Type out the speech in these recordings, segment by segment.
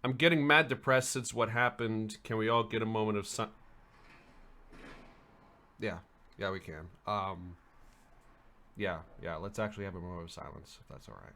I'm getting mad depressed since what happened. Can we all get a moment of Yeah, we can. Yeah, let's actually have a moment of silence, if that's all right.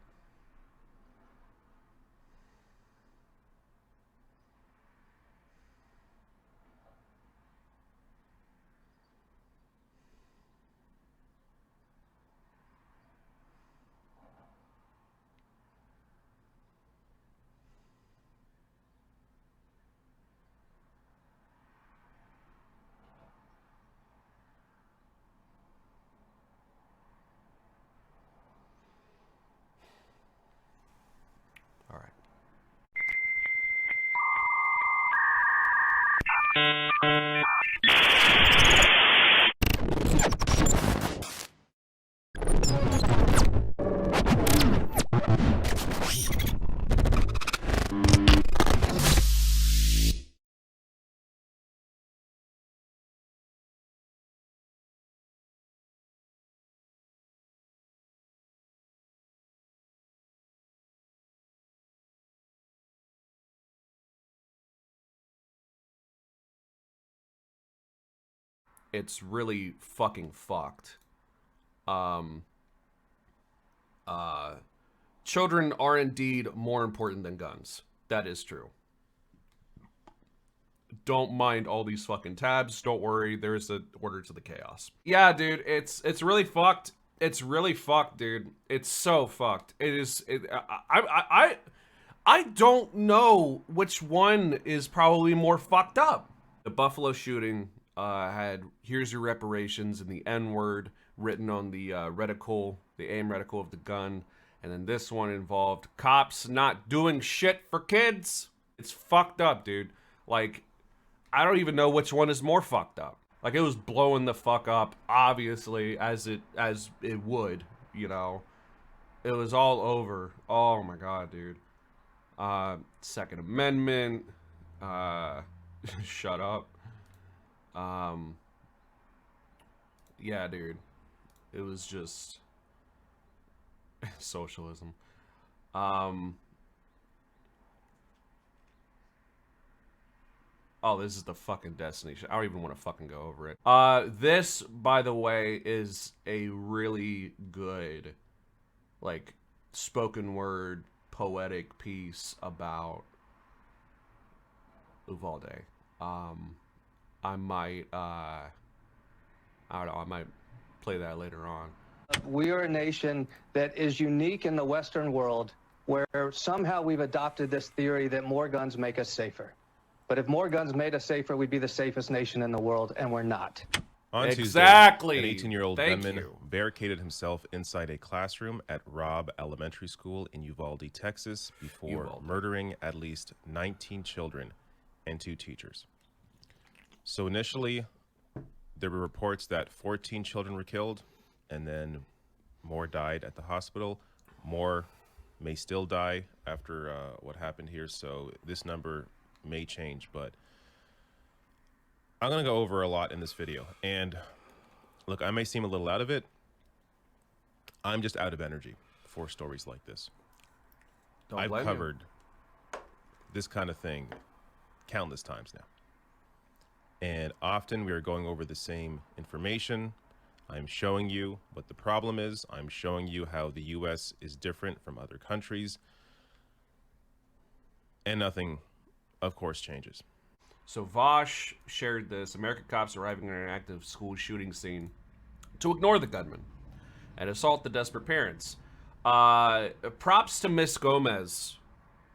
All right. It's really fucking fucked. Um, uh, Children are indeed more important than guns. That is true. Don't mind all these fucking tabs. Don't worry, there's an order to the chaos. Yeah, dude, it's really fucked. It's really fucked, dude. It's so fucked. It is. I don't know which one is probably more fucked up. The Buffalo shooting had "Here's your reparations" and the N-word written on the reticle, the aim reticle of the gun, and then this one involved cops not doing shit for kids. It's fucked up, dude. Like, I don't even know which one is more fucked up. Like, it was blowing the fuck up, obviously, as it would, you know. It was all over. Oh my god, dude. Second Amendment. Shut up. Yeah, dude. It was just socialism. Oh, this is the fucking destination. I don't even want to fucking go over it. This, by the way, is a really good, like, spoken word, poetic piece about Uvalde. I might, I don't know, I might play that later on. We are a nation that is unique in the Western world, where somehow we've adopted this theory that more guns make us safer. But if more guns made us safer, we'd be the safest nation in the world, and we're not. On Exactly. Tuesday, an 18-year-old gunman barricaded himself inside a classroom at Robb Elementary School in Uvalde, Texas, before murdering at least 19 children and 2 teachers. So initially, there were reports that 14 children were killed, and then more died at the hospital. More may still die after what happened here, so this number may change, but I'm gonna go over a lot in this video. And look, I may seem a little out of it. I'm just out of energy for stories like this. I've covered this kind of thing countless times now, and often we are going over the same information. I'm showing you what the problem is. I'm showing you how the US is different from other countries, and nothing, of course, changes. So Vosh shared this: American cops arriving at an active school shooting scene to ignore the gunman and assault the desperate parents. Props to Miss Gomez.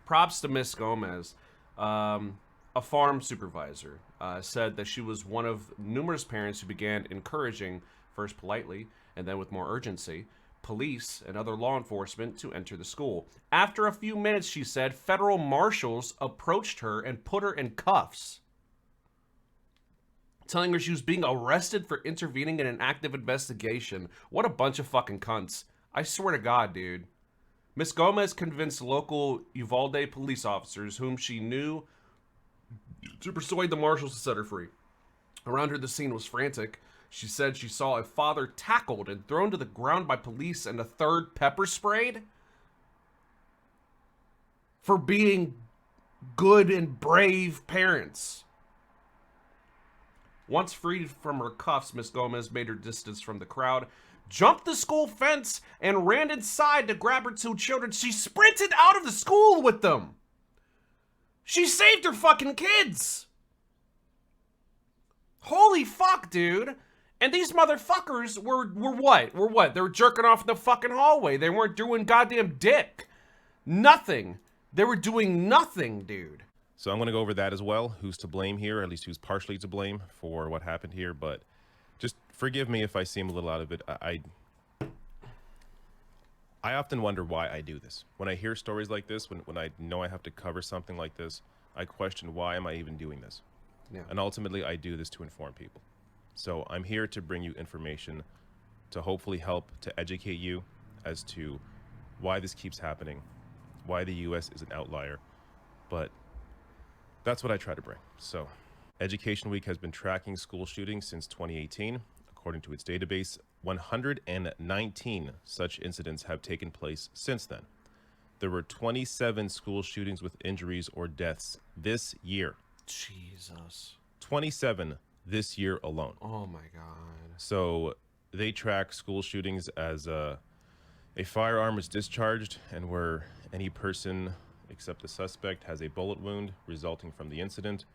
Props to Miss Gomez. A farm supervisor said that she was one of numerous parents who began encouraging, first politely and then with more urgency, police and other law enforcement to enter the school. After a few minutes, she said, federal marshals approached her and put her in cuffs, telling her she was being arrested for intervening in an active investigation. What a bunch of fucking cunts. I swear to God, dude. Miss Gomez convinced local Uvalde police officers, whom she knew, to persuade the marshals to set her free. Around her, the scene was frantic. She said she saw a father tackled and thrown to the ground by police and a third pepper sprayed for being good and brave parents. Once freed from her cuffs, Miss Gomez made her distance from the crowd, jumped the school fence, and ran inside to grab her 2 children. She sprinted out of the school with them. She saved her fucking kids. Holy fuck, dude. And these motherfuckers were what? Were what? They were jerking off in the fucking hallway. They weren't doing goddamn dick. Nothing. They were doing nothing, dude. So I'm going to go over that as well. Who's to blame here, at least who's partially to blame for what happened here. But just forgive me if I seem a little out of it. I often wonder why I do this. When I hear stories like this, when I know I have to cover something like this, I question, why am I even doing this? Yeah. And ultimately, I do this to inform people. So I'm here to bring you information to hopefully help to educate you as to why this keeps happening, why the U.S. is an outlier. But that's what I try to bring. So Education Week has been tracking school shootings since 2018. According to its database, 119 such incidents have taken place since then. There were 27 school shootings with injuries or deaths this year. Jesus. 27 this year alone. Oh my God. So they track school shootings as a firearm is discharged and where any person except the suspect has a bullet wound resulting from the incident.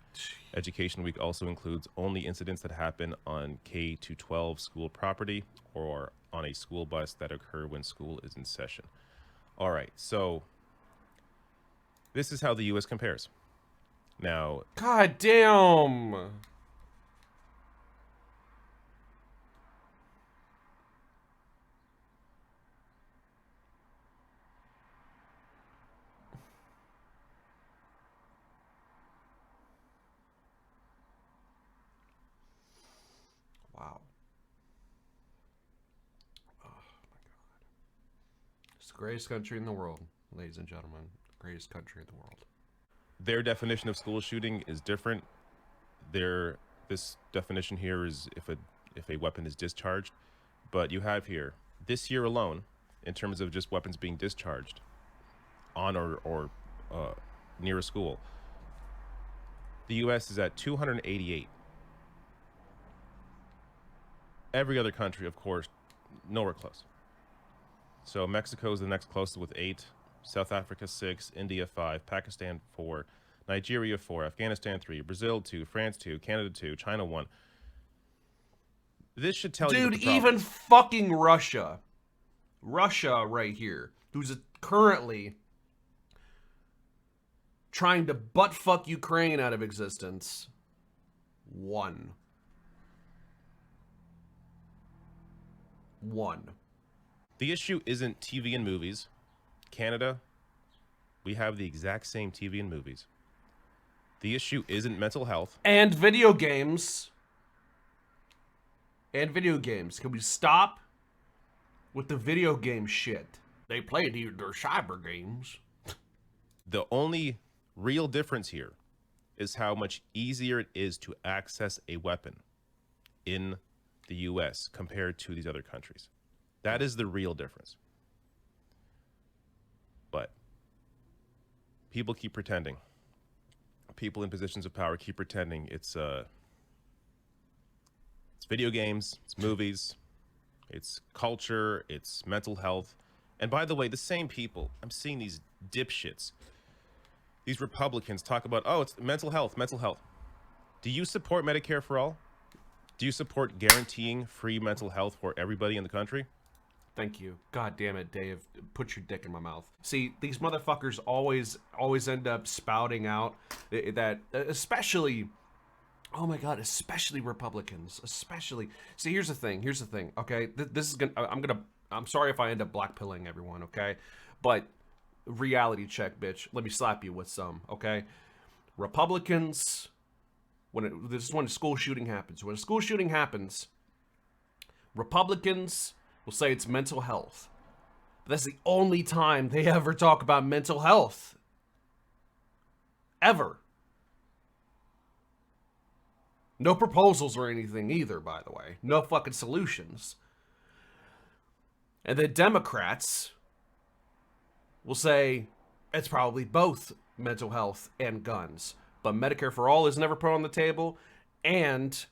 Education Week also includes only incidents that happen on K-12 school property or on a school bus that occur when school is in session. All right, so this is how the U.S. compares. Now, God damn. Wow. Oh my God. It's the greatest country in the world, ladies and gentlemen. Greatest country in the world. their definition of school shooting is different. This definition here is if a weapon is discharged, but you have here this year alone, in terms of just weapons being discharged on or near a school, the U.S. is at 288. Every other country, of course, nowhere close. So Mexico is the next closest with 8, South Africa 6, India 5, Pakistan 4, Nigeria 4, Afghanistan 3, Brazil 2, France 2, Canada 2, China 1. This should tell you. Dude, even fucking Russia right here, who's currently trying to butt fuck Ukraine out of existence, 1. The issue isn't TV and movies. Canada, we have the exact same TV and movies. The issue isn't mental health. And video games. Can we stop with the video game shit? They play their cyber games. The only real difference here is how much easier it is to access a weapon in the US compared to these other countries. That is the real difference. But people keep pretending. People in positions of power keep pretending it's video games, it's movies, it's culture, it's mental health. And by the way, the same people, I'm seeing these dipshits, these Republicans talk about, oh, it's mental health. Do you support Medicare for all? Do you support guaranteeing free mental health for everybody in the country? Thank you. God damn it, Dave. Put your dick in my mouth. See, these motherfuckers always end up spouting out that, especially, oh my God, especially Republicans, especially. See, here's the thing, okay? This is I'm sorry if I end up blackpilling everyone, okay? But reality check, bitch. Let me slap you with some, okay? Republicans, this is when a school shooting happens. When a school shooting happens, Republicans will say it's mental health. But that's the only time they ever talk about mental health. Ever. No proposals or anything either, by the way. No fucking solutions. And the Democrats will say it's probably both mental health and guns. But Medicare for All is never put on the table, and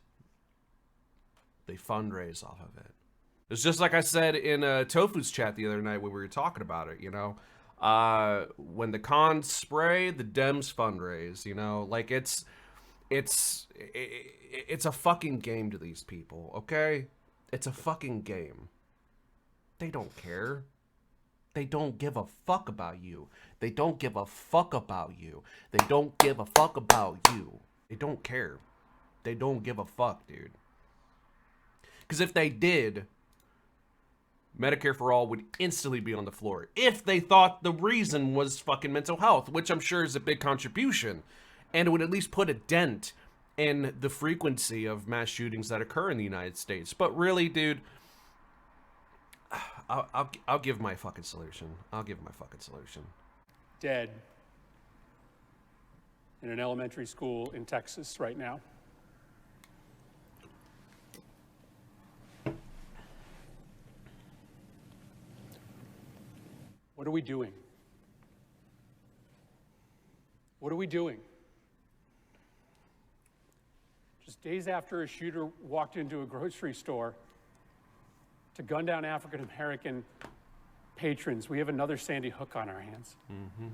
they fundraise off of it. It's just like I said in Tofu's chat the other night when we were talking about it, you know? When the cons spray, the Dems fundraise, you know? Like, it's a fucking game to these people, okay? It's a fucking game. They don't care. They don't give a fuck about you. They don't give a fuck about you. They don't give a fuck about you. They don't care. They don't give a fuck, dude. Because if they did, Medicare for All would instantly be on the floor. If they thought the reason was fucking mental health, which I'm sure is a big contribution. And it would at least put a dent in the frequency of mass shootings that occur in the United States. But really, dude, I'll give my fucking solution. I'll give my fucking solution. Dead in an elementary school in Texas right now. What are we doing? What are we doing? Just days after a shooter walked into a grocery store to gun down African-American patrons, we have another Sandy Hook on our hands. Mm-hmm.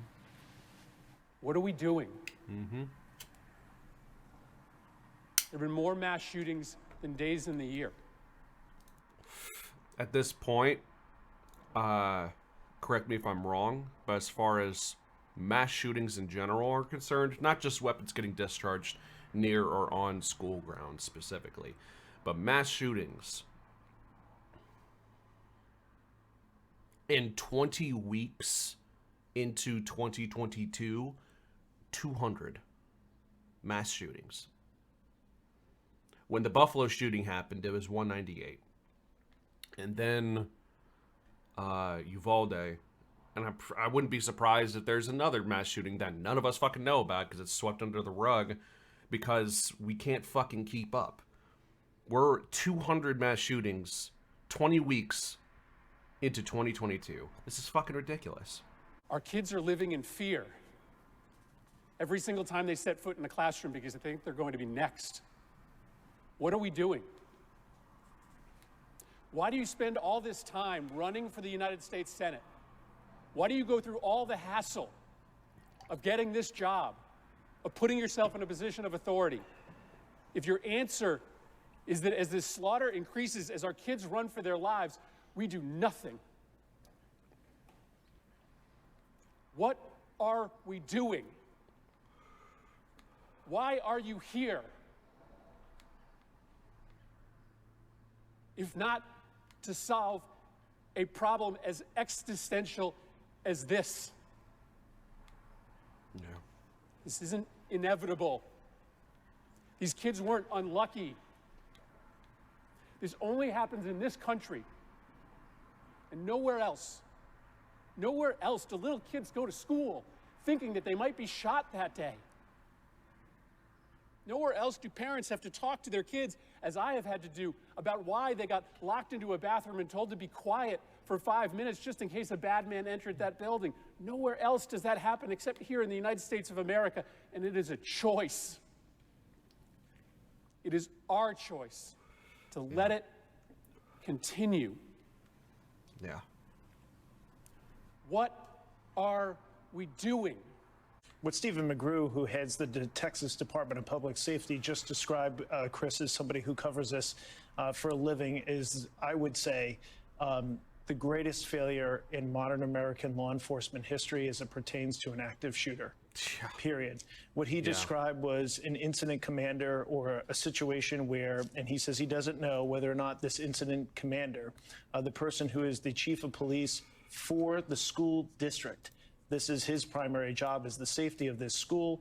What are we doing? Mm-hmm. There have been more mass shootings than days in the year. At this point, correct me if I'm wrong, but as far as mass shootings in general are concerned, not just weapons getting discharged near or on school grounds specifically, but mass shootings in 20 weeks into 2022, 200 mass shootings. When the Buffalo shooting happened, it was 198. And then Uvalde, and I wouldn't be surprised if there's another mass shooting that none of us fucking know about because it's swept under the rug because we can't fucking keep up. We're 200 mass shootings, 20 weeks into 2022. This is fucking ridiculous. Our kids are living in fear every single time they set foot in the classroom because they think they're going to be next. What are we doing? Why do you spend all this time running for the United States Senate? Why do you go through all the hassle of getting this job, of putting yourself in a position of authority? If your answer is that as this slaughter increases, as our kids run for their lives, we do nothing. What are we doing? Why are you here? If not to solve a problem as existential as this. Yeah. This isn't inevitable. These kids weren't unlucky. This only happens in this country and nowhere else. Nowhere else do little kids go to school thinking that they might be shot that day. Nowhere else do parents have to talk to their kids, as I have had to do, about why they got locked into a bathroom and told to be quiet for 5 minutes just in case a bad man entered that building. Nowhere else does that happen except here in the United States of America, and it is a choice. It is our choice to let it continue. Yeah. What are we doing? What Stephen McGrew, who heads the Texas Department of Public Safety, just described, Chris, as somebody who covers this for a living, is, I would say, the greatest failure in modern American law enforcement history as it pertains to an active shooter, period. What he described was an incident commander or a situation where, and he says he doesn't know whether or not this incident commander, the person who is the chief of police for the school district, this is his primary job, is the safety of this school.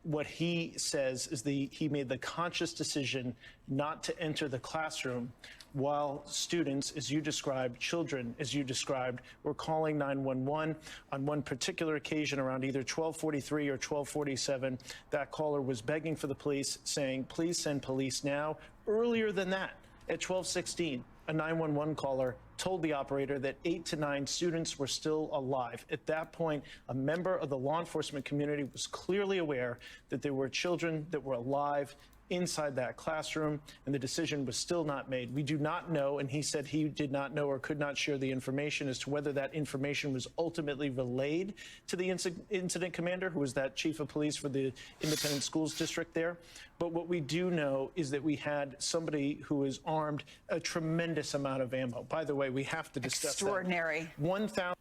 What he says is he made the conscious decision not to enter the classroom while students, as you described, children, as you described, were calling 911. On one particular occasion, around either 12:43 or 12:47, that caller was begging for the police, saying, "Please send police now." Earlier than that, at 12:16, a 911 caller told the operator that 8 to 9 students were still alive. At that point, a member of the law enforcement community was clearly aware that there were children that were alive inside that classroom, and the decision was still not made. We do not know, and he said he did not know or could not share the information as to whether that information was ultimately relayed to the incident commander, who was that chief of police for the independent schools district there. But what we do know is that we had somebody who was armed a tremendous amount of ammo. By the way, we have to discuss Extraordinary. that. 1,000.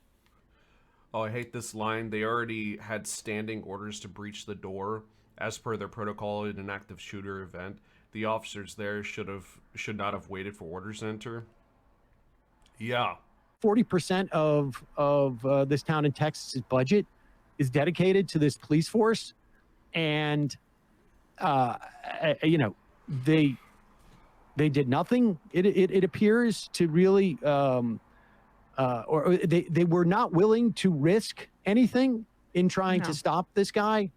Oh, I hate this line. They already had standing orders to breach the door. As per their protocol in an active shooter event, the officers there should not have waited for orders to enter. Yeah. 40% of this town in Texas's budget is dedicated to this police force, and you know, they did nothing. It appears to really, or they were not willing to risk anything in trying to stop this guy.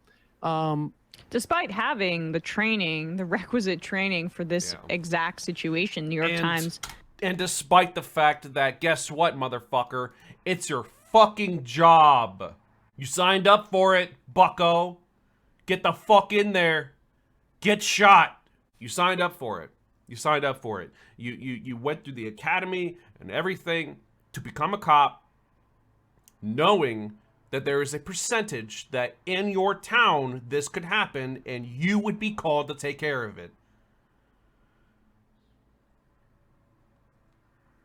Despite having the training, the requisite training for this exact situation, New York Times. And despite the fact that, guess what, motherfucker? It's your fucking job. You signed up for it, bucko. Get the fuck in there. Get shot. You signed up for it. You signed up for it. You went through the academy and everything to become a cop, knowing that there is a percentage that in your town this could happen and you would be called to take care of it.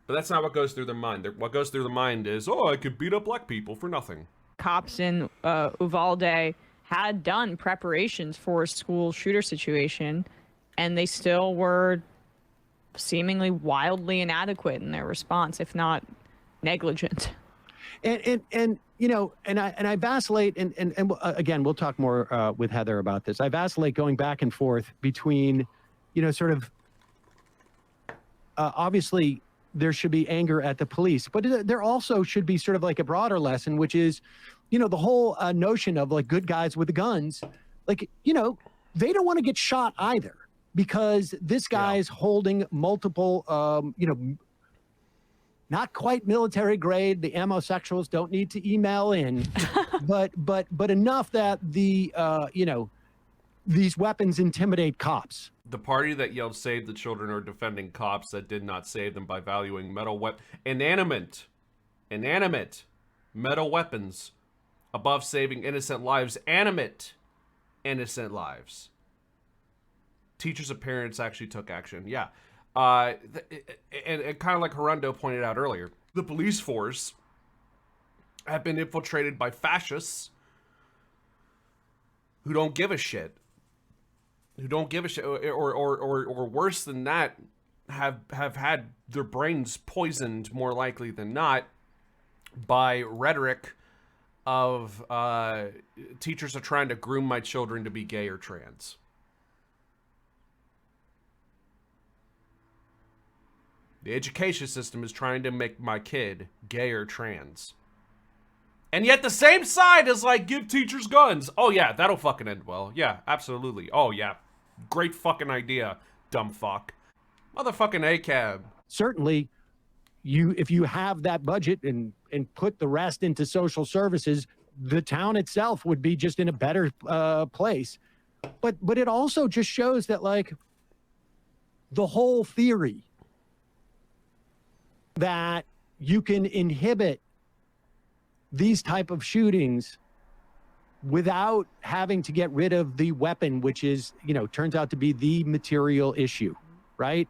But that's not what goes through their mind. What goes through the mind is, oh, I could beat up black people for nothing. Cops in Uvalde had done preparations for a school shooter situation, and they still were seemingly wildly inadequate in their response, if not negligent. And you know, and I vacillate, and again, we'll talk more with Heather about this. I vacillate going back and forth between, you know, sort of, obviously there should be anger at the police, but there also should be sort of like a broader lesson, which is, you know, the whole notion of like good guys with the guns, like, you know, they don't want to get shot either, because this guy's holding multiple, you know, not quite military grade. The ammo-sexuals don't need to email in, but enough that the you know, these weapons intimidate cops. The party that yelled "Save the Children" are defending cops that did not save them by valuing inanimate metal weapons above saving innocent lives. Animate innocent lives. Teachers and parents actually took action. Yeah. And kind of like Harundo pointed out earlier, the police force have been infiltrated by fascists who don't give a shit. Or worse than that, have had their brains poisoned, more likely than not, by rhetoric of teachers are trying to groom my children to be gay or trans. The education system is trying to make my kid gay or trans. And yet the same side is like, give teachers guns. Oh yeah, that'll fucking end well. Yeah, absolutely. Oh yeah, great fucking idea, dumb fuck. Motherfucking ACAB. Certainly, if you have that budget and put the rest into social services, the town itself would be just in a better place. But it also just shows that, like, the whole theory that you can inhibit these type of shootings without having to get rid of the weapon, which is, you know, turns out to be the material issue, right?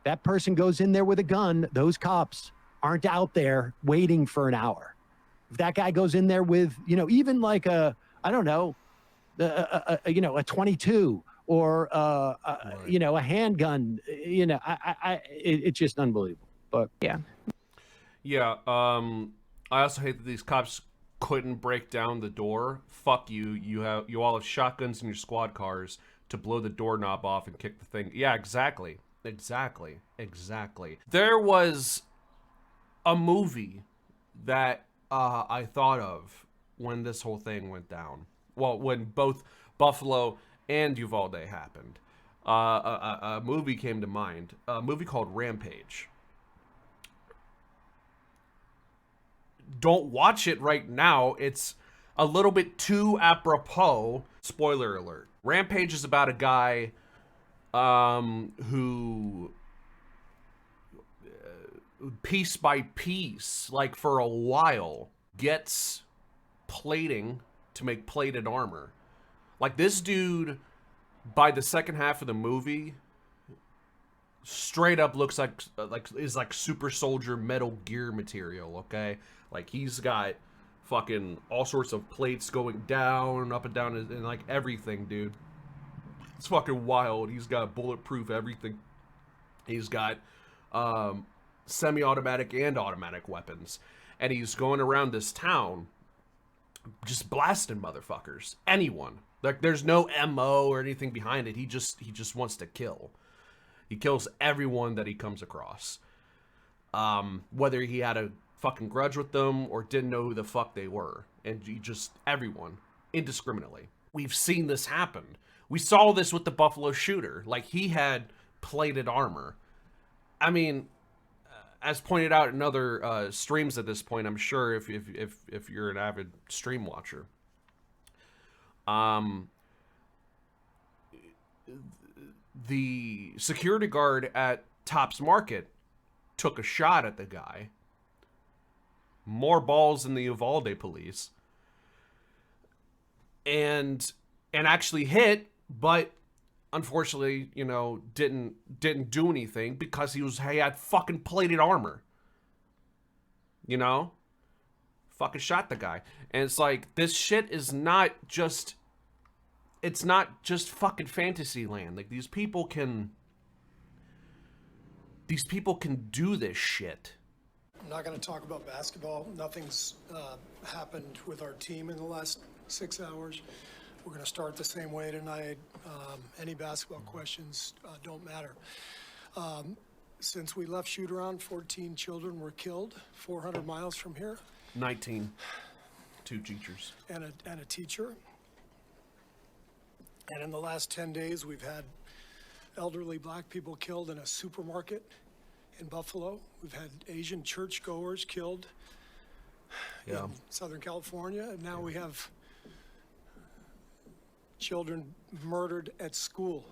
That person goes in there with a gun. Those cops aren't out there waiting for an hour. If that guy goes in there with, you know, even like a, I don't know, you know, a 22 or, you know, a handgun, you know, it's just unbelievable. But yeah. I also hate that these cops couldn't break down the door. Fuck you. You all have shotguns in your squad cars to blow the doorknob off and kick the thing. Yeah, exactly. There was a movie that I thought of when this whole thing went down. Well, when both Buffalo and Uvalde happened. A movie came to mind. A movie called Rampage. don't watch it right now. It's a little bit too apropos. Spoiler alert. Rampage is about a guy who piece by piece, like for a while, gets plating to make plated armor. Like this dude, by the second half of the movie, straight up looks like is like super soldier Metal Gear material, okay? Like he's got fucking all sorts of plates going down, up and down, and like everything, dude. It's fucking wild. He's got bulletproof everything. He's got semi-automatic and automatic weapons. And he's going around this town just blasting motherfuckers. Anyone. Like there's no MO or anything behind it. He just wants to kill. He kills everyone that he comes across. Whether he had a fucking grudge with them or didn't know who the fuck they were. And he just, everyone, indiscriminately. We've seen this happen. We saw this with the Buffalo shooter. Like, he had plated armor. I mean, as pointed out in other streams at this point, I'm sure if you're an avid stream watcher. The security guard at Tops Market took a shot at the guy. More balls than the Uvalde police. And actually hit, but unfortunately, you know, didn't do anything because he had fucking plated armor. You know? Fucking shot the guy. And it's like, this shit is not just, it's not just fucking fantasy land. Like, these people can do this shit. I'm not going to talk about basketball. Nothing's happened with our team in the last 6 hours. We're going to start the same way tonight. Any basketball questions don't matter. Since we left shoot-around, 14 children were killed 400 miles from here. 19. 2 teachers. And a teacher. And in the last 10 days, we've had elderly black people killed in a supermarket in Buffalo. We've had Asian churchgoers killed in Southern California. And now we have children murdered at school.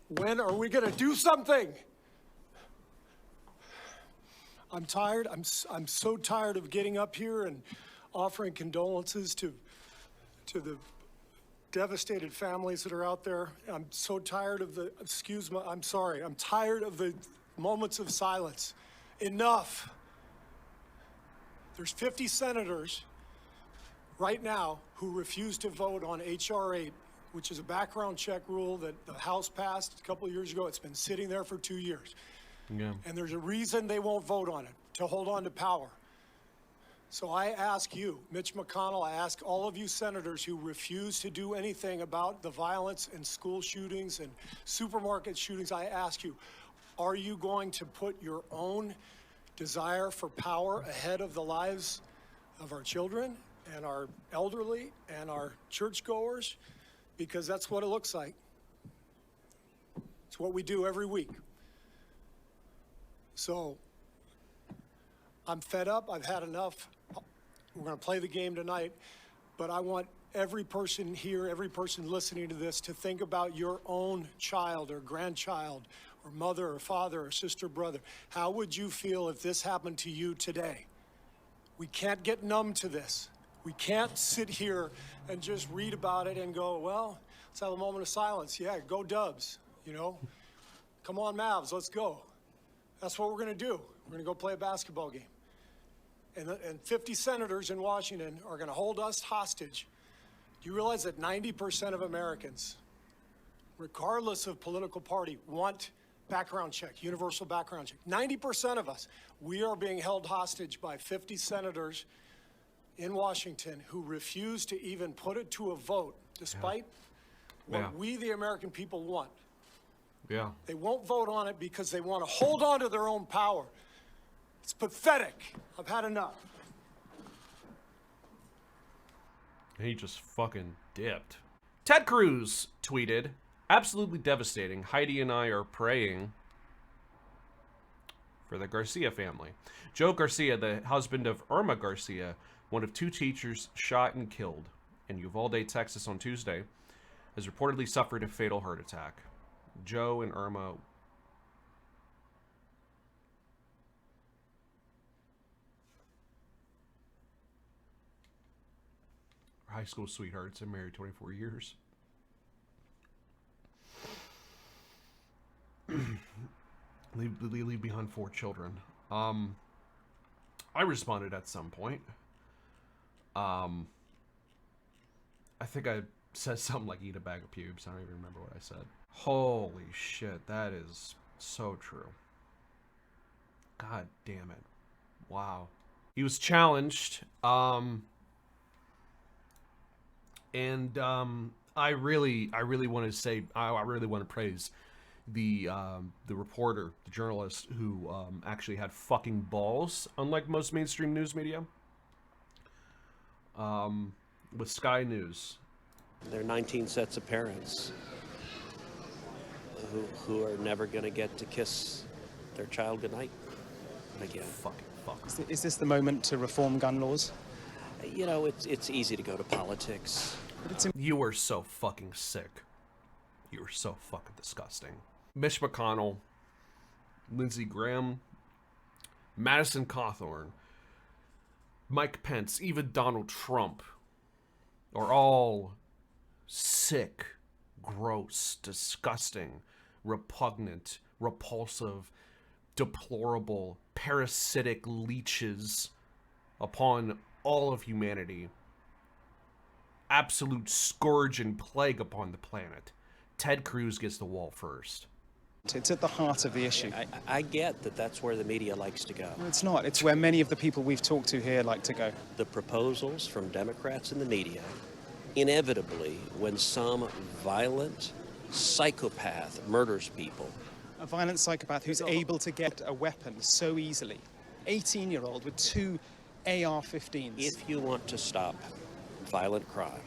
When are we going to do something? I'm tired. I'm so tired of getting up here and offering condolences to the devastated families that are out there. I'm so tired of the, excuse me, I'm sorry. I'm tired of the moments of silence. Enough. There's 50 senators right now who refuse to vote on H.R. 8, which is a background check rule that the House passed a couple of years ago. It's been sitting there for 2 years. Yeah. And there's a reason they won't vote on it, to hold on to power. So I ask you, Mitch McConnell, I ask all of you senators who refuse to do anything about the violence and school shootings and supermarket shootings, I ask you, are you going to put your own desire for power ahead of the lives of our children and our elderly and our churchgoers? Because that's what it looks like. It's what we do every week. So I'm fed up. I've had enough. We're going to play the game tonight, but I want every person here, every person listening to this to think about your own child or grandchild or mother or father or sister, brother. How would you feel if this happened to you today? We can't get numb to this. We can't sit here and just read about it and go, well, let's have a moment of silence. Yeah, go Dubs, you know. Come on, Mavs, let's go. That's what we're going to do. We're going to go play a basketball game. And 50 senators in Washington are going to hold us hostage. Do you realize that 90% of Americans, regardless of political party, want background check, universal background check? 90% of us, we are being held hostage by 50 senators in Washington who refuse to even put it to a vote, despite what we, the American people, want. Yeah. They won't vote on it because they want to hold on to their own power. It's pathetic. I've had enough. He just fucking dipped. Ted Cruz tweeted, absolutely devastating. Heidi and I are praying for the Garcia family. Joe Garcia, the husband of Irma Garcia, one of 2 teachers shot and killed in Uvalde, Texas on Tuesday, has reportedly suffered a fatal heart attack. Joe and Irma are high school sweethearts and married 24 years. leave behind 4 children. I responded at some point. I think I said something like eat a bag of pubes. I don't even remember what I said. Holy shit, that is so true. God damn it. Wow. He was challenged. I really want to say, I really want to praise the reporter, the journalist who actually had fucking balls, unlike most mainstream news media. With Sky News. There are 19 sets of parents who are never going to get to kiss their child goodnight again. Fucking fuck. Is this the moment to reform gun laws? You know, it's easy to go to politics. You are so fucking sick. You are so fucking disgusting. Mitch McConnell, Lindsey Graham, Madison Cawthorn, Mike Pence, even Donald Trump are all sick, gross, disgusting, repugnant, repulsive, deplorable, parasitic leeches upon all of humanity. Absolute scourge and plague upon the planet. Ted Cruz gets the wall first. It's at the heart of the issue. I get that that's where the media likes to go. No, it's not. It's where many of the people we've talked to here like to go. The proposals from Democrats in the media, inevitably, when some violent psychopath murders people. A violent psychopath who's able to get a weapon so easily. 18-year-old with 2 AR-15s. If you want to stop violent crime,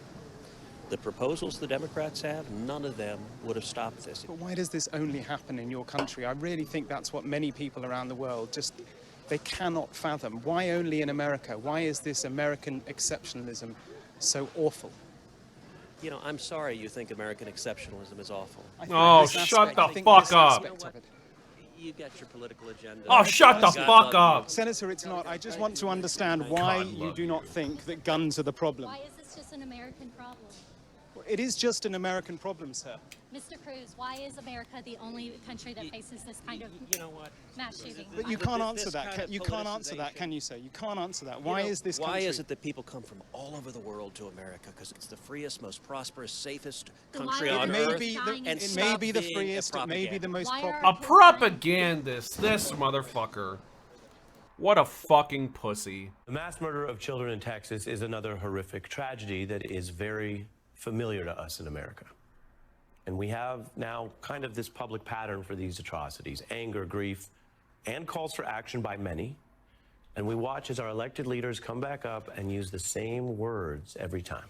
the proposals the Democrats have, none of them would have stopped this. But why does this only happen in your country? I really think that's what many people around the world just, they cannot fathom. Why only in America? Why is this American exceptionalism so awful? You know, I'm sorry you think American exceptionalism is awful. Oh, shut the fuck up. You got your political agenda. Oh, shut the fuck up. Senator, it's not. I just want to understand why you do not think that guns are the problem. Why is this just an American problem? It is just an American problem, sir. Mr. Cruz, why is America the only country that faces this kind of mass shooting? But you can't answer that. You can't answer that, can you, sir? You can't answer that. Why is this country... Why is it that people come from all over the world to America? Because it's the freest, most prosperous, safest country on earth. It may be the freest, it may be the most... A propagandist, this motherfucker. What a fucking pussy. The mass murder of children in Texas is another horrific tragedy that is very familiar to us in America. And we have now kind of this public pattern for these atrocities, anger, grief, and calls for action by many. And we watch as our elected leaders come back up and use the same words every time.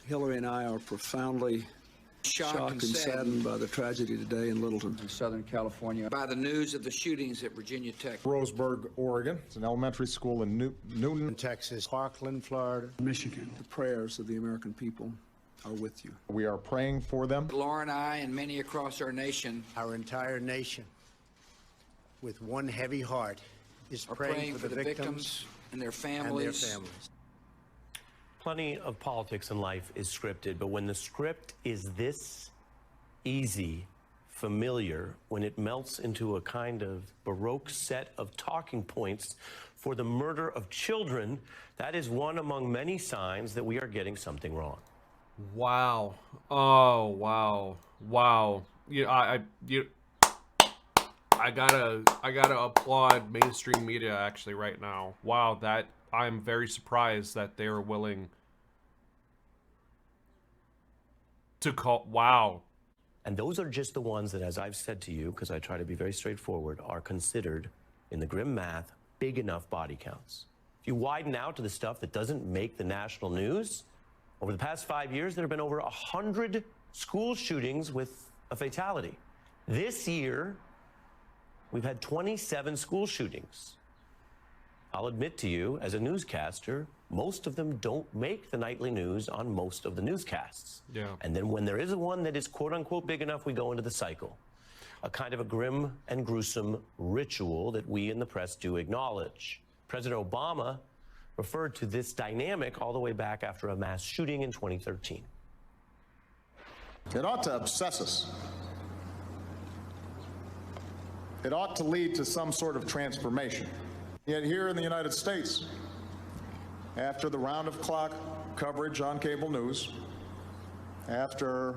Hillary and I are profoundly shocked and saddened by the tragedy today in Littleton, in Southern California, by the news of the shootings at Virginia Tech, Roseburg, Oregon. It's an elementary school in Newton, Texas, Parkland, Florida, Michigan. The prayers of the American people are with you. We are praying for them. Laura and I and many across our nation, our entire nation, with one heavy heart, is praying for the victims and their families. Plenty of politics in life is scripted, but when the script is this easy, familiar, when it melts into a kind of Baroque set of talking points for the murder of children, that is one among many signs that we are getting something wrong. Wow. Oh, wow. Wow. I gotta applaud mainstream media actually right now. Wow, that I'm very surprised that they are willing to call. Wow. And those are just the ones that, as I've said to you, because I try to be very straightforward, are considered, in the grim math, big enough body counts. If you widen out to the stuff that doesn't make the national news, over the past 5 years, there have been over 100 school shootings with a fatality. This year, we've had 27 school shootings. I'll admit to you, as a newscaster, most of them don't make the nightly news on most of the newscasts. Yeah. And then when there is one that is quote unquote big enough, we go into the cycle. A kind of a grim and gruesome ritual that we in the press do acknowledge. President Obama referred to this dynamic all the way back after a mass shooting in 2013. It ought to obsess us. It ought to lead to some sort of transformation. Yet here in the United States, after the round-of-clock coverage on cable news, after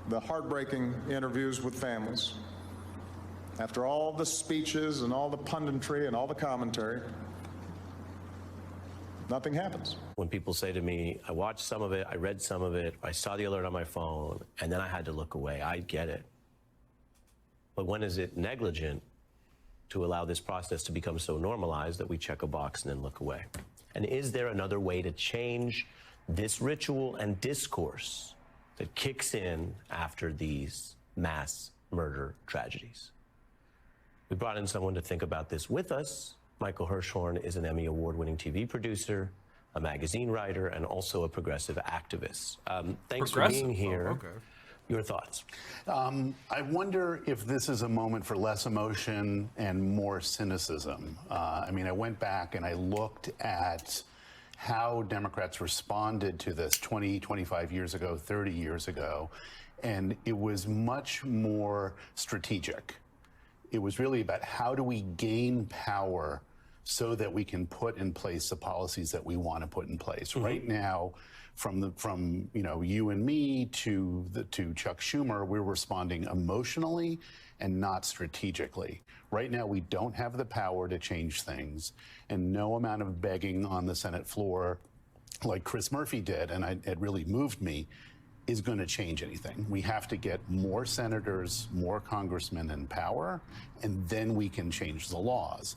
the heartbreaking interviews with families, after all the speeches and all the punditry and all the commentary, nothing happens. When people say to me, I watched some of it, I read some of it, I saw the alert on my phone, and then I had to look away, I get it. But when is it negligent to allow this process to become so normalized that we check a box and then look away? And is there another way to change this ritual and discourse that kicks in after these mass murder tragedies? We brought in someone to think about this with us. Michael Hirschhorn is an Emmy Award-winning TV producer, a magazine writer, and also a progressive activist. Thanks for being here. Oh, okay. Your thoughts? I wonder if this is a moment for less emotion and more cynicism. I mean, I went back and I looked at how Democrats responded to this 20, 25 years ago, 30 years ago, and it was much more strategic. It was really about how do we gain power so that we can put in place the policies that we want to put in place. Mm-hmm. Right now, from you know, you and me to Chuck Schumer, we're responding emotionally and not strategically. Right now, we don't have the power to change things, and no amount of begging on the Senate floor, like Chris Murphy did, and it really moved me, is going to change anything. We have to get more senators, more congressmen in power, and then we can change the laws.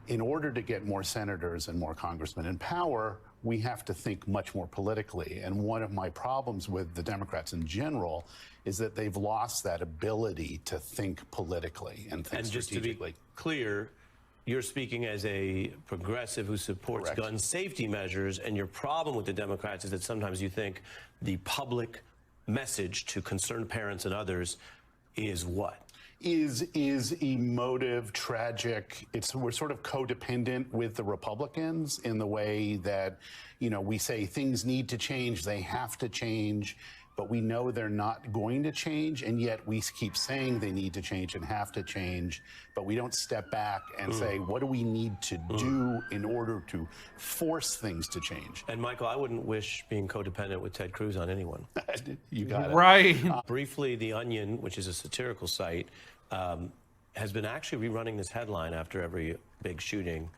In order to get more senators and more congressmen in power, we have to think much more politically. And one of my problems with the Democrats in general is that they've lost that ability to think politically and think strategically. Just to be clear, you're speaking as a progressive who supports Correct. Gun safety measures, and your problem with the Democrats is that sometimes you think the public message to concerned parents and others is what? Is emotive, tragic. We're sort of codependent with the Republicans in the way that, you know, we say things need to change, they have to change, but we know they're not going to change, and yet we keep saying they need to change and have to change, but we don't step back and say, what do we need to do in order to force things to change? And Michael, I wouldn't wish being codependent with Ted Cruz on anyone. You got it. Right. Briefly, The Onion, which is a satirical site, has been actually rerunning this headline after every big shooting.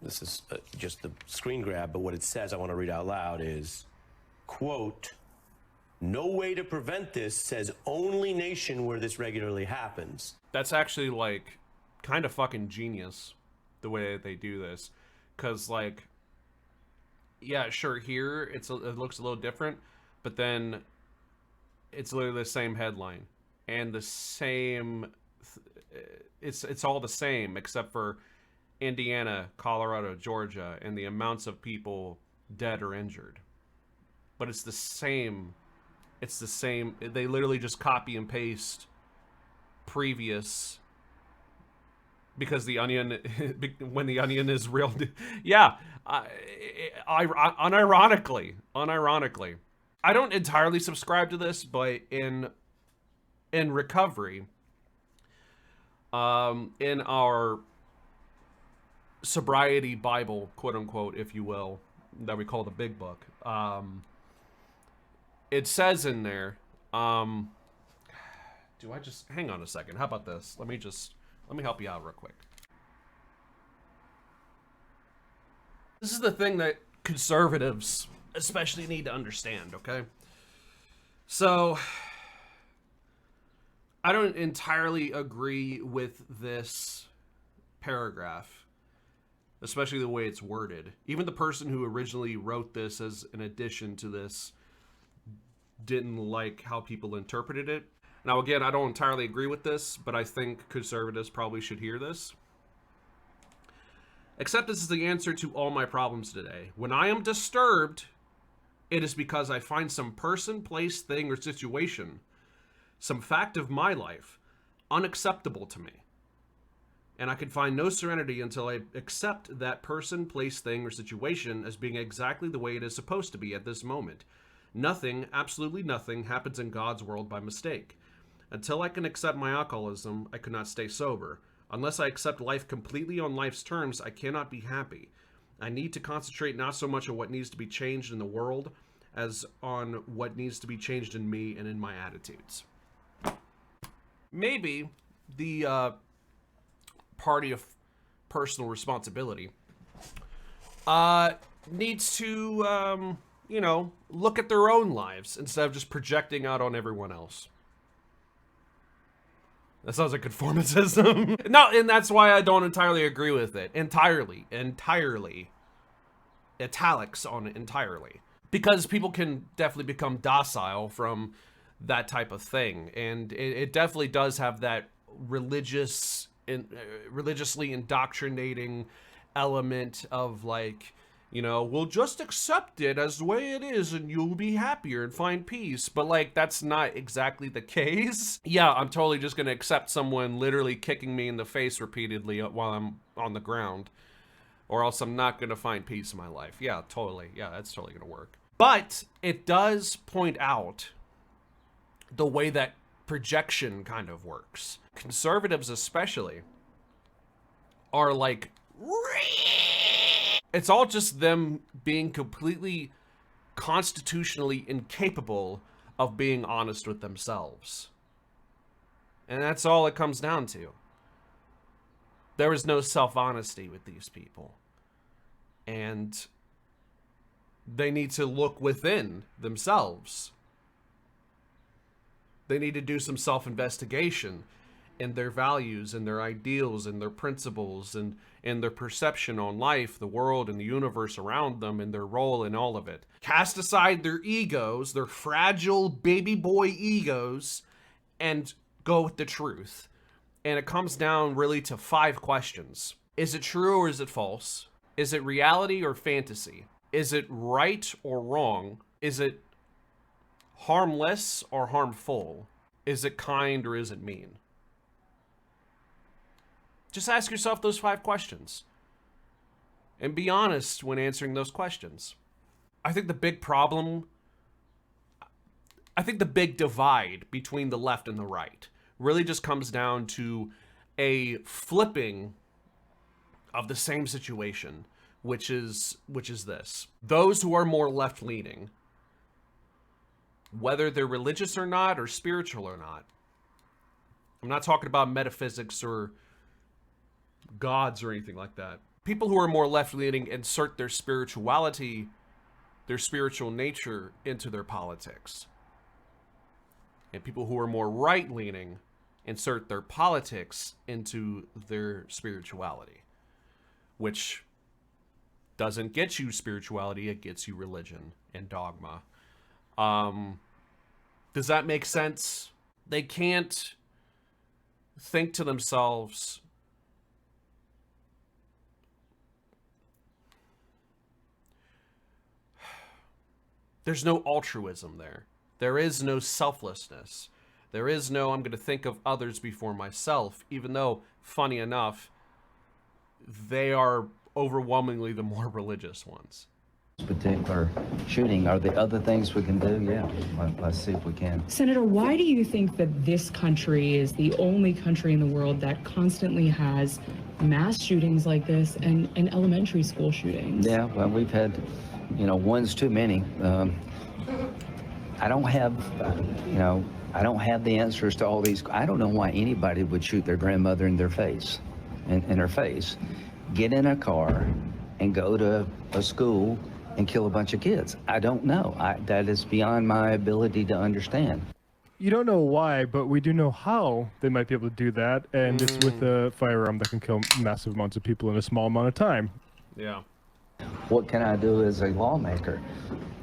This is just the screen grab, but what it says, I want to read out loud, is, quote, "No way to prevent this, says only nation where this regularly happens." That's actually, like, kind of fucking genius, the way that they do this. Because, like, yeah, sure, here it looks a little different, but then it's literally the same headline. And the same, it's all the same, except for Indiana, Colorado, Georgia, and the amounts of people dead or injured. But it's the same. It's the same. They literally just copy and paste previous, because the Onion, when the Onion is real, yeah. Unironically, I don't entirely subscribe to this, but in recovery, in our sobriety Bible, quote unquote, if you will, that we call the Big Book, it says in there, do I just, hang on a second, how about this? Let me help you out real quick. This is the thing that conservatives especially need to understand, okay? So, I don't entirely agree with this paragraph, especially the way it's worded. Even the person who originally wrote this as an addition to this didn't like how people interpreted it. Now, again, I don't entirely agree with this, but I think conservatives probably should hear this. Acceptance is the answer to all my problems today. When I am disturbed, it is because I find some person, place, thing, or situation, some fact of my life, unacceptable to me. And I can find no serenity until I accept that person, place, thing, or situation as being exactly the way it is supposed to be at this moment. Nothing, absolutely nothing, happens in God's world by mistake. Until I can accept my alcoholism, I could not stay sober. Unless I accept life completely on life's terms, I cannot be happy. I need to concentrate not so much on what needs to be changed in the world as on what needs to be changed in me and in my attitudes. Maybe the party of personal responsibility needs to, you know, look at their own lives instead of just projecting out on everyone else. That sounds like conformism. No, and that's why I don't entirely agree with it. Entirely. Italics on entirely. Because people can definitely become docile from that type of thing. And it definitely does have that religiously indoctrinating element of like, you know, we'll just accept it as the way it is and you'll be happier and find peace. But like, that's not exactly the case. Yeah, I'm totally just going to accept someone literally kicking me in the face repeatedly while I'm on the ground. Or else I'm not going to find peace in my life. Yeah, totally. Yeah, that's totally going to work. But it does point out the way that projection kind of works. Conservatives especially are like... It's all just them being completely constitutionally incapable of being honest with themselves. And that's all it comes down to. There is no self-honesty with these people. And they need to look within themselves. They need to do some self-investigation in their values and their ideals and their principles and their perception on life, the world, and the universe around them, and their role in all of it. Cast aside their egos, their fragile baby boy egos, and go with the truth. And it comes down really to 5 questions. Is it true or is it false? Is it reality or fantasy? Is it right or wrong? Is it harmless or harmful? Is it kind or is it mean? Just ask yourself those 5 questions. And be honest when answering those questions. I think the big divide between the left and the right really just comes down to a flipping of the same situation, which is this. Those who are more left-leaning, whether they're religious or not, or spiritual or not, I'm not talking about metaphysics or gods or anything like that. People who are more left-leaning insert their spirituality, their spiritual nature into their politics. And people who are more right-leaning insert their politics into their spirituality. Which doesn't get you spirituality, it gets you religion and dogma. Does that make sense? They can't think to themselves, there's no altruism there. There is no selflessness. There is no, I'm going to think of others before myself, even though, funny enough, they are overwhelmingly the more religious ones. This particular shooting, are there other things we can do? Yeah, let's see if we can. Senator, why do you think that this country is the only country in the world that constantly has mass shootings like this and elementary school shootings? Yeah, well, we've had, one's too many. I don't have, I don't have the answers to all these. I don't know why anybody would shoot their grandmother in their face, in her face, get in a car and go to a school and kill a bunch of kids. I don't know. That is beyond my ability to understand. You don't know why, but we do know how they might be able to do that, and it's with a firearm that can kill massive amounts of people in a small amount of time. Yeah. What can I do as a lawmaker?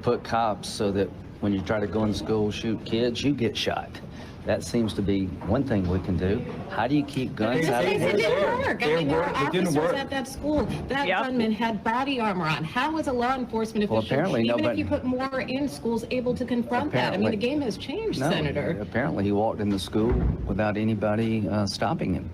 Put cops so that when you try to go in school, shoot kids, you get shot. That seems to be one thing we can do. How do you keep guns out of It didn't work. I mean, there were It didn't officers work. at that school. That gunman had body armor on. How is a law enforcement Well, official, apparently even nobody- if you put more in schools, able to confront that? I mean, the game has changed, No, Senator. apparently he walked in the school without anybody stopping him.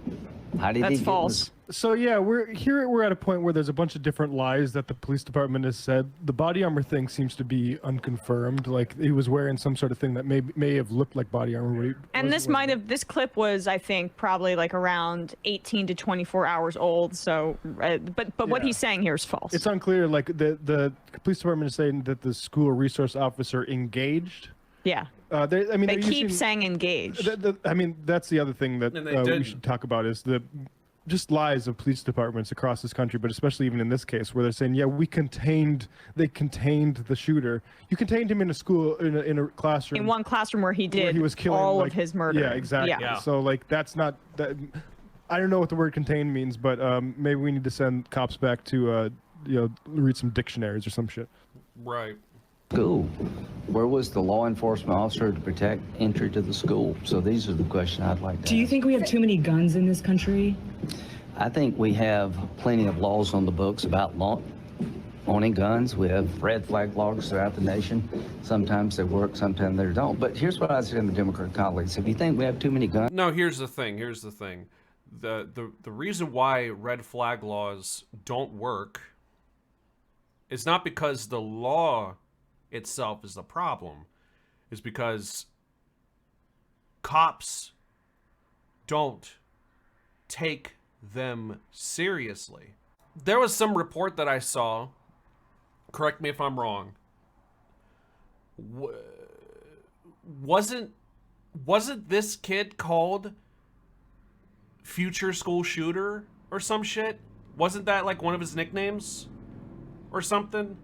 How did he That's get false. So yeah, we're at a point where there's a bunch of different lies that the police department has said. The body armor thing seems to be unconfirmed. Like he was wearing some sort of thing that may have looked like body armor. But he And wasn't wearing this clip was, I think, probably like around 18 to 24 hours old. So, but what Yeah. he's saying here is false. It's unclear. Like the police department is saying that the school resource officer engaged. Yeah. They They keep saying engaged. I mean, that's the other thing that And they we didn't. should talk about is the just lies of police departments across this country, but especially even in this case, where they're saying, yeah, they contained the shooter. You contained him in a school, in a classroom. In one classroom where he where did he was killing, all like- of his murder. Yeah, exactly. Yeah. So like, that's not that. I don't know what the word contained means, but maybe we need to send cops back to read some dictionaries or some shit. Right. School. Where was the law enforcement officer to protect entry to the school? So these are the questions I'd like to Do you think we have too many guns in this country? I think we have plenty of laws on the books about owning guns. We have red flag laws throughout the nation. Sometimes they work, sometimes they don't. But here's what I say to the Democrat colleagues. If you think we have too many guns... No, here's the thing. The reason why red flag laws don't work is not because the law itself is the problem. Is because cops don't take them seriously. There was some report that I saw, correct me if I'm wrong, wasn't this kid called Future School Shooter or some shit? Wasn't that like one of his nicknames or something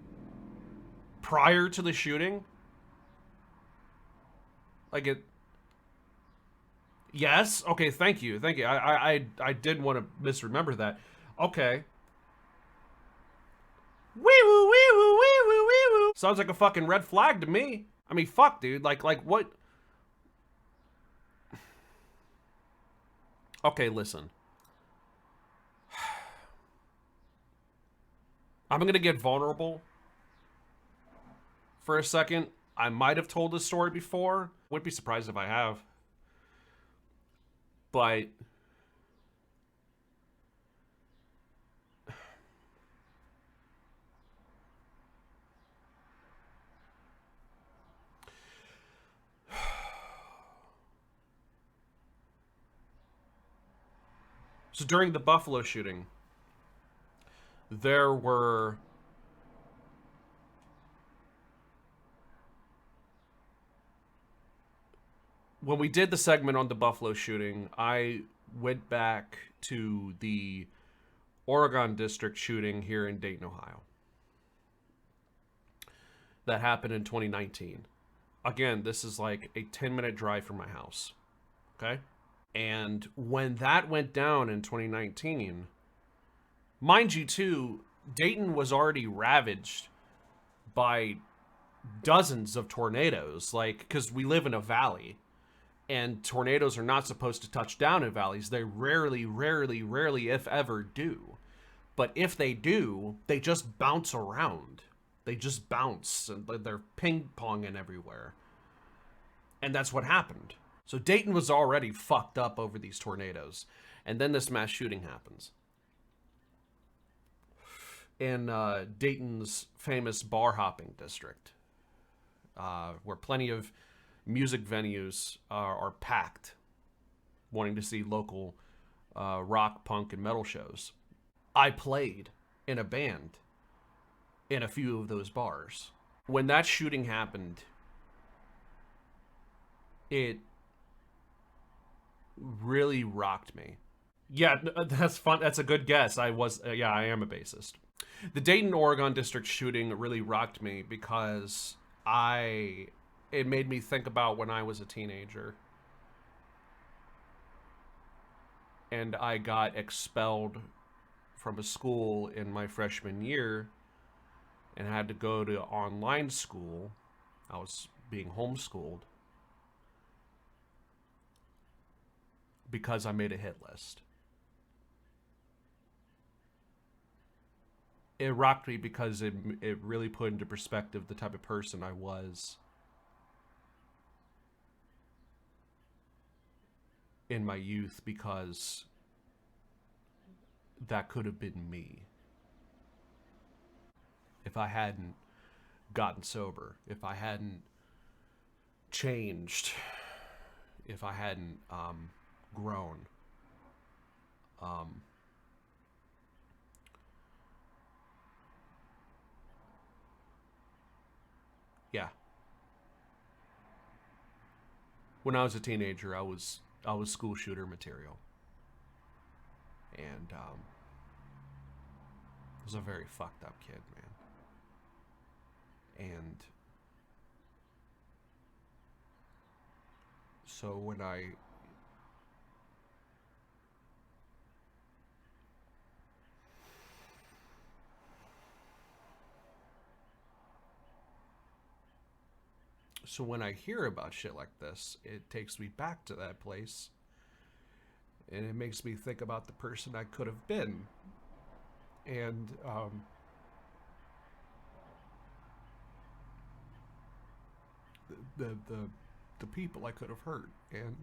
prior to the shooting? Like it... Yes? Okay, thank you. I did want to misremember that. Okay. Wee-woo, wee-woo, wee-woo, wee-woo. Sounds like a fucking red flag to me. I mean, fuck, dude. Like what? Okay, listen. I'm gonna get vulnerable for a second. I might have told this story before. Wouldn't be surprised if I have. But so during the Buffalo shooting, there were when we did the segment on the Buffalo shooting, I went back to the Oregon district shooting here in Dayton, Ohio. That happened in 2019. Again, this is like a 10-minute drive from my house. Okay? And when that went down in 2019, mind you too, Dayton was already ravaged by dozens of tornadoes, like, because we live in a valley. And tornadoes are not supposed to touch down in valleys. They rarely, if ever, do. But if they do, they just bounce around. They just bounce, and they're ping-ponging everywhere. And that's what happened. So Dayton was already fucked up over these tornadoes. And then this mass shooting happens. In Dayton's famous bar-hopping district, where plenty of music venues are packed, wanting to see local rock, punk, and metal shows. I played in a band in a few of those bars. When that shooting happened, it really rocked me. Yeah, that's fun. That's a good guess. I am a bassist. The Dayton, Oregon district shooting really rocked me because it made me think about when I was a teenager and I got expelled from a school in my freshman year and had to go to online school. I was being homeschooled. because I made a hit list. It rocked me because it really put into perspective the type of person I was in my youth, because that could have been me if I hadn't gotten sober, if I hadn't changed, if I hadn't grown. Yeah. When I was a teenager, I was school shooter material. And I was a very fucked up kid, man. And so when I hear about shit like this, it takes me back to that place, and it makes me think about the person I could have been, and the people I could have hurt, and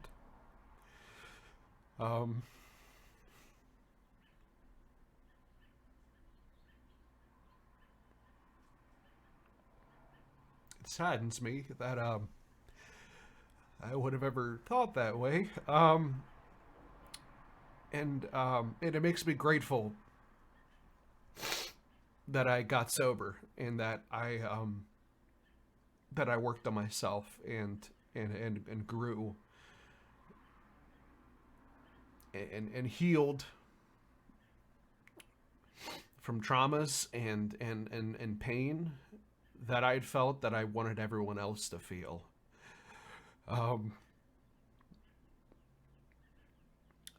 it saddens me that I would have ever thought that way, and it makes me grateful that I got sober, and that I worked on myself and grew and healed from traumas and pain that I'd felt, that I wanted everyone else to feel. I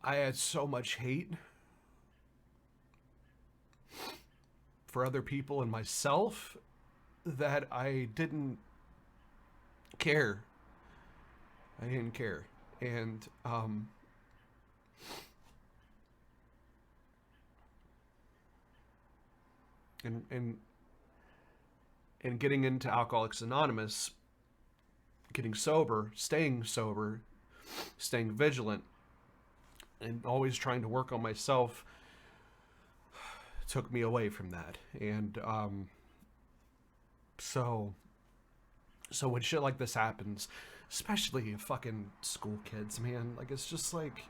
had so much hate for other people and myself that I didn't care. I didn't care. And getting into Alcoholics Anonymous, getting sober, staying vigilant, and always trying to work on myself took me away from that. And so when shit like this happens, especially fucking school kids, man, like, it's just like,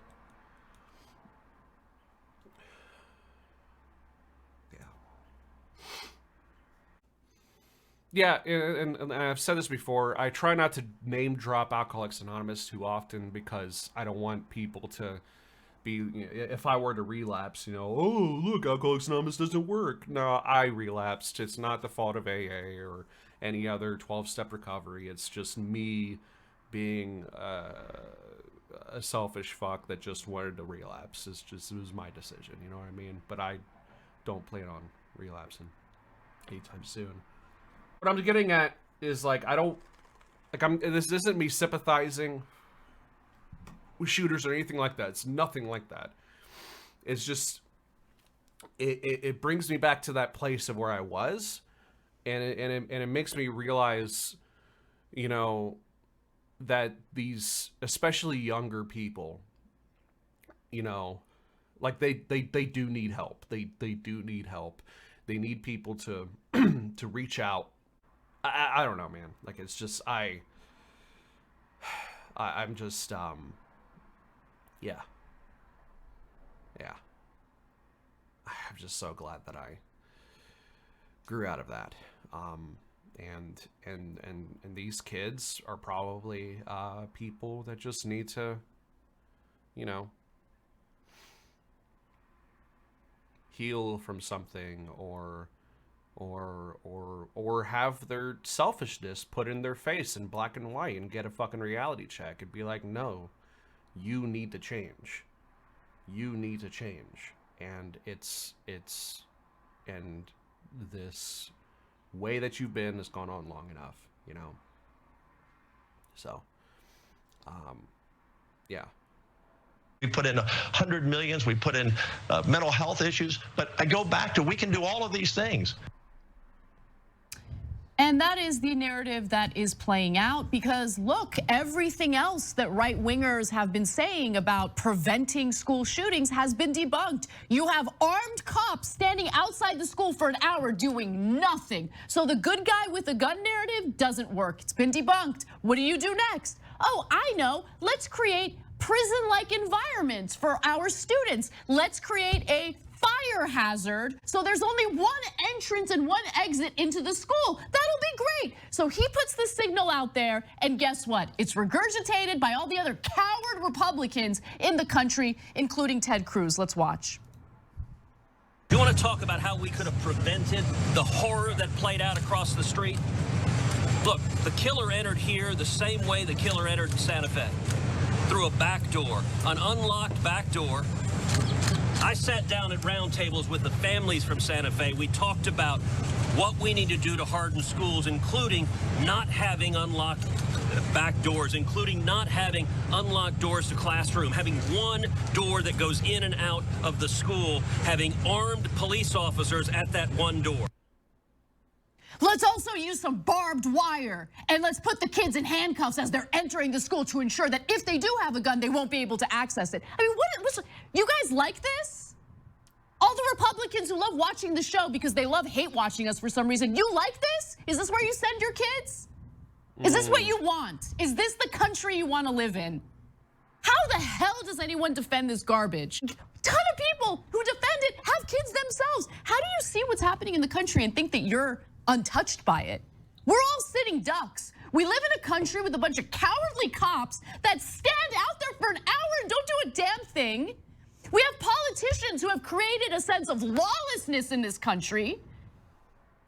yeah, and I've said this before, I try not to name drop Alcoholics Anonymous too often, because I don't want people to be, if I were to relapse, oh, look, Alcoholics Anonymous doesn't work. No, I relapsed. It's not the fault of AA or any other 12-step recovery. It's just me being a selfish fuck that just wanted to relapse. It was my decision, you know what I mean? But I don't plan on relapsing anytime soon. What I'm getting at is, like, this isn't me sympathizing with shooters or anything like that. It's nothing like that. It's just, it brings me back to that place of where I was, and it makes me realize, that these, especially younger people, like, they do need help. They do need help. They need people to to reach out. I don't know, man. Like, it's just, I'm just, yeah. I'm just so glad that I grew out of that. And these kids are probably, people that just need to, heal from something, or have their selfishness put in their face in black and white, and get a fucking reality check and be like, no, you need to change. You need to change. And and this way that you've been has gone on long enough, So, yeah. We put in 100 millions, we put in mental health issues, but I go back to we can do all of these things. And that is the narrative that is playing out because, look, everything else that right-wingers have been saying about preventing school shootings has been debunked. You have armed cops standing outside the school for an hour doing nothing. So the good guy with the gun narrative doesn't work. It's been debunked. What do you do next? Oh, I know. Let's create prison-like environments for our students. Let's create a fire hazard, so there's only one entrance and one exit into the school. That'll be great. So he puts the signal out there, and guess what? It's regurgitated by all the other coward Republicans in the country, including Ted Cruz. Let's watch. You want to talk about how we could have prevented the horror that played out across the street? Look, the killer entered here the same way the killer entered in Santa Fe, through a back door, an unlocked back door. I sat down at round tables with the families from Santa Fe. We talked about what we need to do to harden schools, including not having unlocked back doors, including not having unlocked doors to classroom, having one door that goes in and out of the school, having armed police officers at that one door. Let's also use some barbed wire, and let's put the kids in handcuffs as they're entering the school to ensure that if they do have a gun, they won't be able to access it. I mean, you guys like this? All the Republicans who love watching the show because they love hate watching us for some reason, you like this? Is this where you send your kids? Is this what you want? Is this the country you want to live in? How the hell does anyone defend this garbage? A ton of people who defend it have kids themselves. How do you see what's happening in the country and think that you're untouched by it? We're all sitting ducks. We live in a country with a bunch of cowardly cops that stand out there for an hour and don't do a damn thing. We have politicians who have created a sense of lawlessness in this country.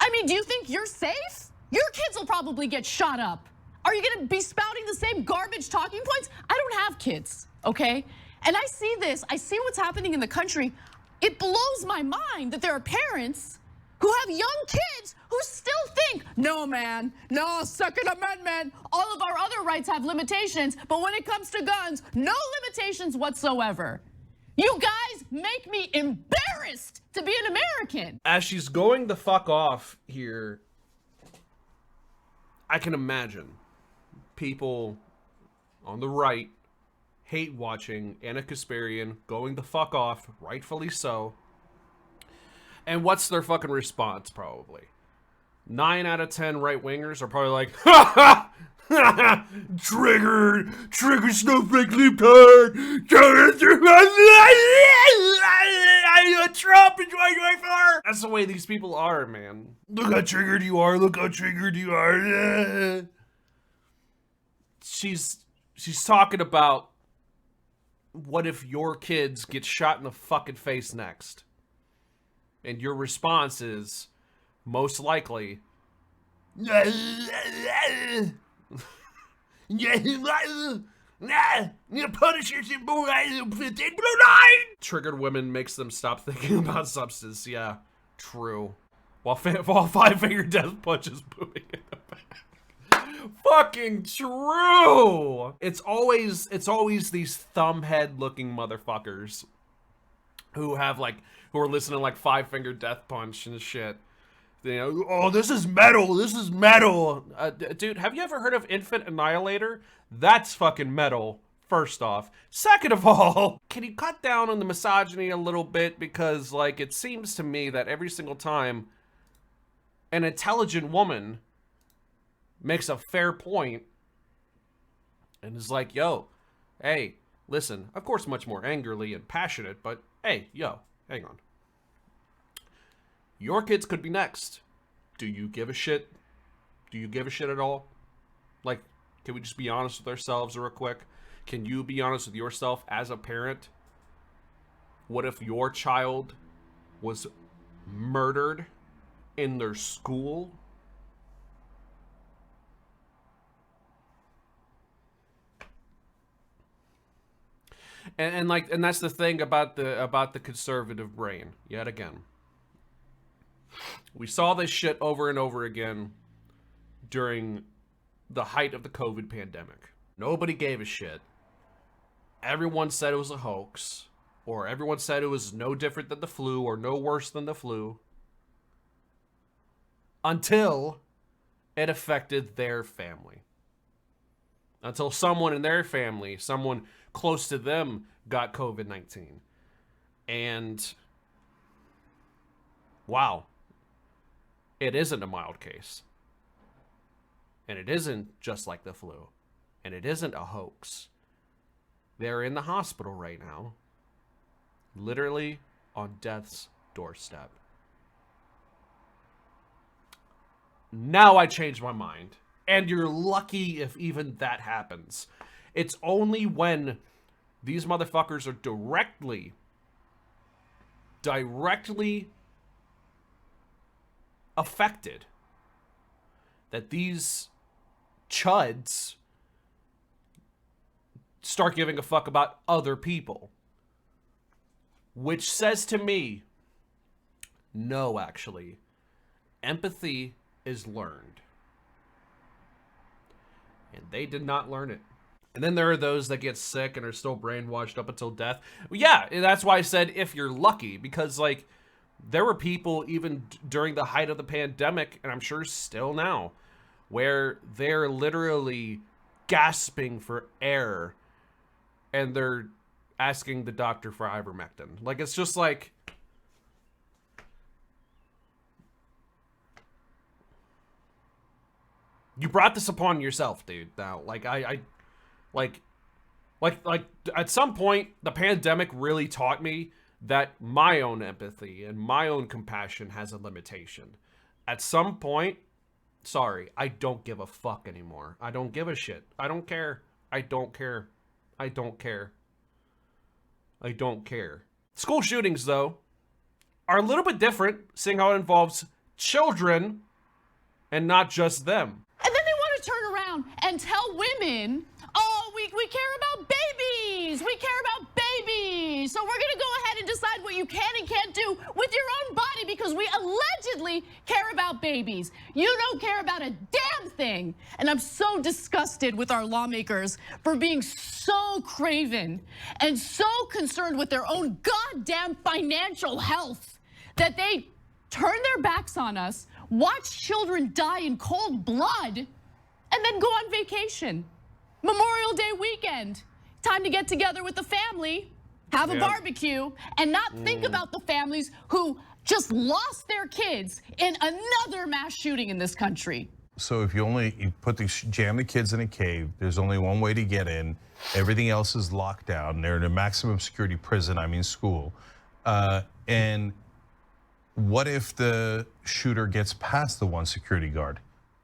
I mean, do you think you're safe? Your kids will probably get shot up. Are you gonna be spouting the same garbage talking points? I don't have kids, okay? And I see this, I see what's happening in the country. It blows my mind that there are parents who have young kids who still think, no man, no Second Amendment, all of our other rights have limitations, but when it comes to guns, no limitations whatsoever. You guys make me embarrassed to be an American. As she's going the fuck off here, I can imagine people on the right hate watching Anna Kasparian going the fuck off, rightfully so. And what's their fucking response, probably? 9 out of 10 right-wingers are probably like, ha ha! Triggered! Snowflake libtard! Trump in 2024! That's the way these people are, man. Look how triggered you are, look how triggered you are. She's talking about what if your kids get shot in the fucking face next? And your response is, most likely, triggered women makes them stop thinking about substance. Yeah, true. While five-finger death punches booming in the back. Fucking true. It's always these thumbhead looking motherfuckers who have who are listening to like Five-Finger Death Punch and shit. You know, oh, this is metal. This is metal. Dude, have you ever heard of Infant Annihilator? That's fucking metal, first off. Second of all, can you cut down on the misogyny a little bit? Because, like, it seems to me that every single time an intelligent woman makes a fair point and is like, yo, hey, listen, of course much more angrily and passionate, but hey, yo, hang on. Your kids could be next. Do you give a shit? Do you give a shit at all? Like, can we just be honest with ourselves real quick? Can you be honest with yourself as a parent? What if your child was murdered in their school? And that's the thing about the conservative brain, yet again. We saw this shit over and over again during the height of the COVID pandemic. Nobody gave a shit. everyone said it was a hoax, or everyone said it was no different than the flu or no worse than the flu, until it affected their family. Until someone in their family, someone close to them, got COVID-19. And wow, it isn't a mild case. And it isn't just like the flu. And it isn't a hoax. They're in the hospital right now, literally on death's doorstep. Now I changed my mind. And you're lucky if even that happens. It's only when these motherfuckers are directly affected that these chuds start giving a fuck about other people. Which says to me, no, actually, empathy is learned. And they did not learn it. And then there are those that get sick and are still brainwashed up until death. Yeah, that's why I said if you're lucky, because like there were people even during the height of the pandemic, and I'm sure still now, where they're literally gasping for air and they're asking the doctor for ivermectin. Like, it's just like, you brought this upon yourself, dude. Now, like, like at some point, the pandemic really taught me that my own empathy and my own compassion has a limitation. At some point, sorry, I don't give a fuck anymore. I don't give a shit. I don't care. I don't care. I don't care. I don't care. School shootings, though, are a little bit different, seeing how it involves children and not just them. And then they want to turn around and tell women, oh, we care about babies. We care about babies. So we're going to go ahead and decide what you can and can't do with your own body because we allegedly care about babies. You don't care about a damn thing. And I'm so disgusted with our lawmakers for being so craven and so concerned with their own goddamn financial health that they turn their backs on us, watch children die in cold blood, and then go on vacation. Memorial Day weekend. Time to get together with the family, have a barbecue, and not think about the families who just lost their kids in another mass shooting in this country. So if you jam the kids in a cave, there's only one way to get in. Everything else is locked down. They're in a maximum security prison, I mean school. And what if the shooter gets past the one security guard?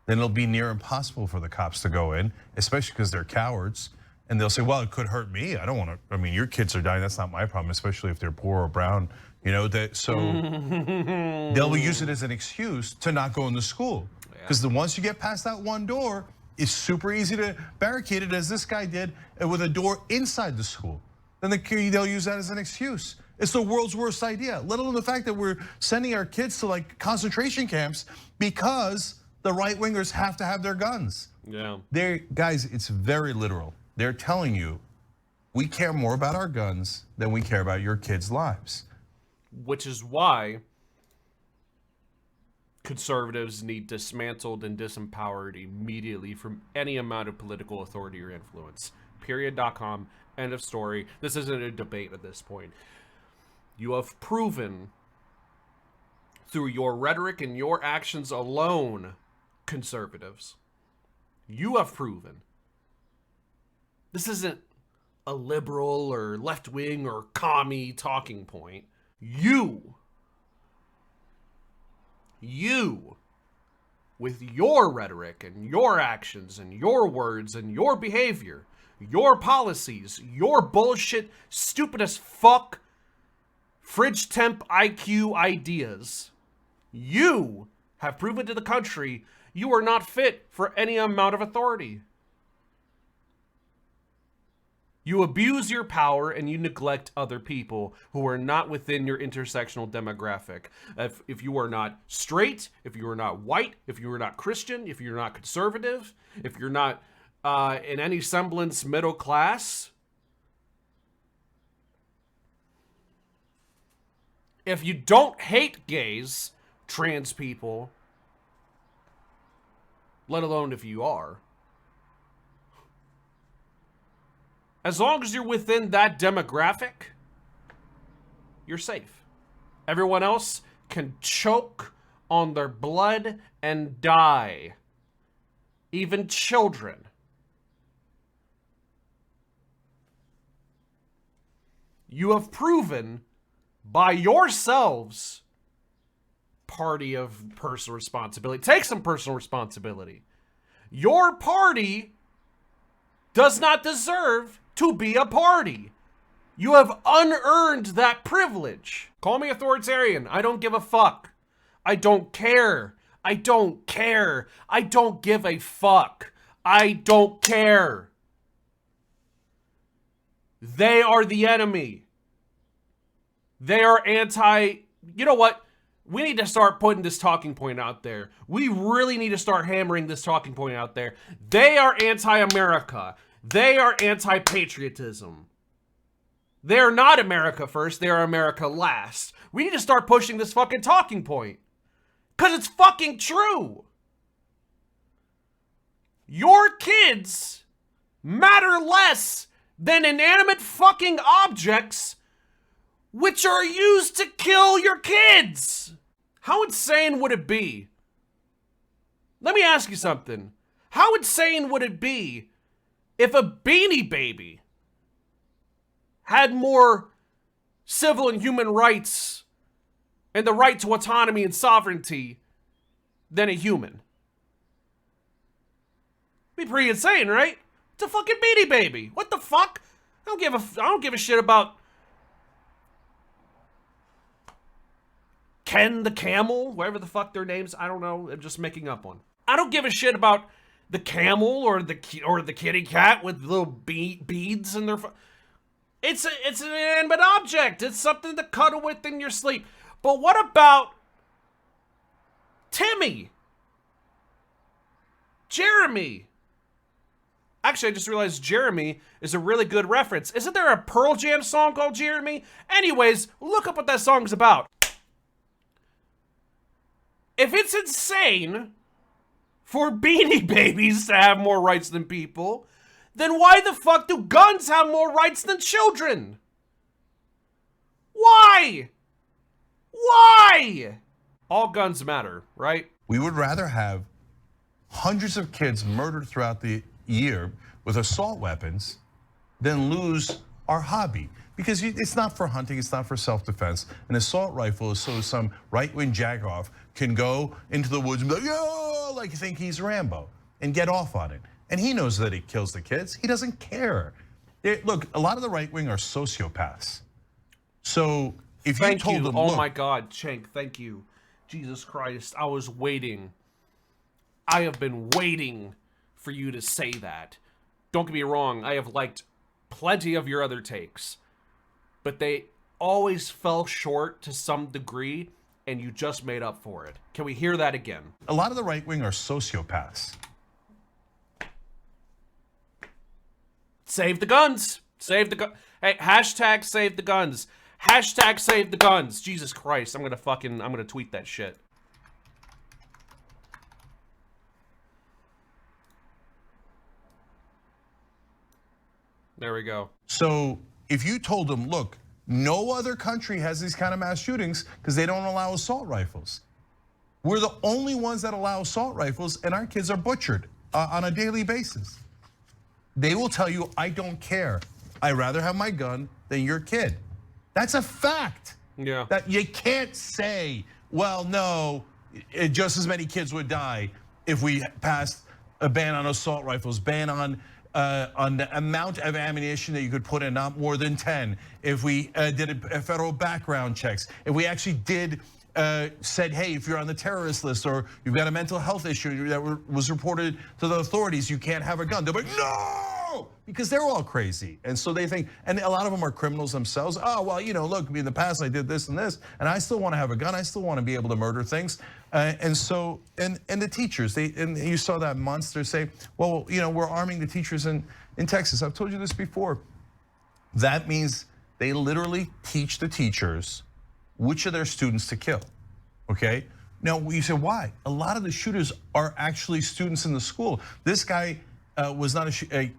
Then it'll be near impossible for the cops to go in, especially because they're cowards. And they'll say, well, it could hurt me. I don't want to, I mean, your kids are dying. That's not my problem, especially if they're poor or brown. You know, so they'll use it as an excuse to not go into school. Because once you get past that one door, it's super easy to barricade it, as this guy did, with a door inside the school. Then they'll use that as an excuse. It's the world's worst idea, let alone the fact that we're sending our kids to like concentration camps because the right-wingers have to have their guns. Yeah. Guys, it's very literal. They're telling you, we care more about our guns than we care about your kids' lives. Which is why conservatives need dismantled and disempowered immediately from any amount of political authority or influence. Period.com, end of story. This isn't a debate at this point. You have proven through your rhetoric and your actions alone, conservatives, you have proven this isn't a liberal or left-wing or commie talking point. You, with your rhetoric and your actions and your words and your behavior, your policies, your bullshit, stupid as fuck, fridge temp IQ ideas, you have proven to the country you are not fit for any amount of authority. You abuse your power and you neglect other people who are not within your intersectional demographic. If you are not straight, if you are not white, if you are not Christian, if you're not conservative, if you're not in any semblance middle class, if you don't hate gays, trans people, let alone if you are, as long as you're within that demographic, you're safe. Everyone else can choke on their blood and die. Even children. You have proven by yourselves, party of personal responsibility. Take some personal responsibility. Your party does not deserve to be a party. You have unearned that privilege. Call me authoritarian. I don't give a fuck. I don't care. I don't care. I don't give a fuck. I don't care. They are the enemy. They are anti... You know what? We need to start putting this talking point out there. We really need to start hammering this talking point out there. They are anti-America. They are anti-patriotism. They are not America first. They are America last. We need to start pushing this fucking talking point. Because it's fucking true. Your kids matter less than inanimate fucking objects which are used to kill your kids. How insane would it be? Let me ask you something. How insane would it be if a Beanie Baby had more civil and human rights and the right to autonomy and sovereignty than a human? Be pretty insane, right? It's a fucking Beanie Baby. What the fuck? I don't give a shit about Ken the Camel, whatever the fuck their names. I don't know. I'm just making up one. I don't give a shit about the camel or the kitty cat with little beads in their. It's an inanimate object. It's something to cuddle with in your sleep. But what about Timmy? Jeremy? Actually, I just realized Jeremy is a really good reference. Isn't there a Pearl Jam song called Jeremy? Anyways, look up what that song's about. If it's insane for Beanie Babies to have more rights than people, then why the fuck do guns have more rights than children? Why? Why? All guns matter, right? We would rather have hundreds of kids murdered throughout the year with assault weapons than lose our hobby. Because it's not for hunting, it's not for self-defense. An assault rifle is so some right-wing jagoff can go into the woods and be like, yo, like you think he's Rambo and get off on it. And he knows that it kills the kids. He doesn't care. Look, a lot of the right-wing are sociopaths. So if you told them, oh my God, Cenk, thank you. Jesus Christ, I was waiting. I have been waiting for you to say that. Don't get me wrong, I have liked plenty of your other takes, but they always fell short to some degree, and you just made up for it. Can we hear that again? A lot of the right wing are sociopaths. Save the guns. Save the gun. Hey, hashtag save the guns. Hashtag save the guns. Jesus Christ, I'm gonna tweet that shit. There we go. So if you told them, look, no other country has these kind of mass shootings because they don't allow assault rifles. We're the only ones that allow assault rifles, and our kids are butchered on a daily basis. They will tell you, I don't care. I'd rather have my gun than your kid. That's a fact. Yeah. That you can't say, well, no, just as many kids would die if we passed a ban on assault rifles, ban on the amount of ammunition that you could put in, not more than 10. If we did a federal background checks, if we actually did said, hey, if you're on the terrorist list or you've got a mental health issue that was reported to the authorities, you can't have a gun. They're like, no, because they're all crazy. And so they think, and a lot of them are criminals themselves. Oh, well, you know, look, in the past I did this and this, and I still want to have a gun. I still want to be able to murder things. And so, and the teachers, and you saw that monster say, well, you know, we're arming the teachers in Texas. I've told you this before. That means they literally teach the teachers which of their students to kill, okay? Now, you say, why? A lot of the shooters are actually students in the school. This guy was not an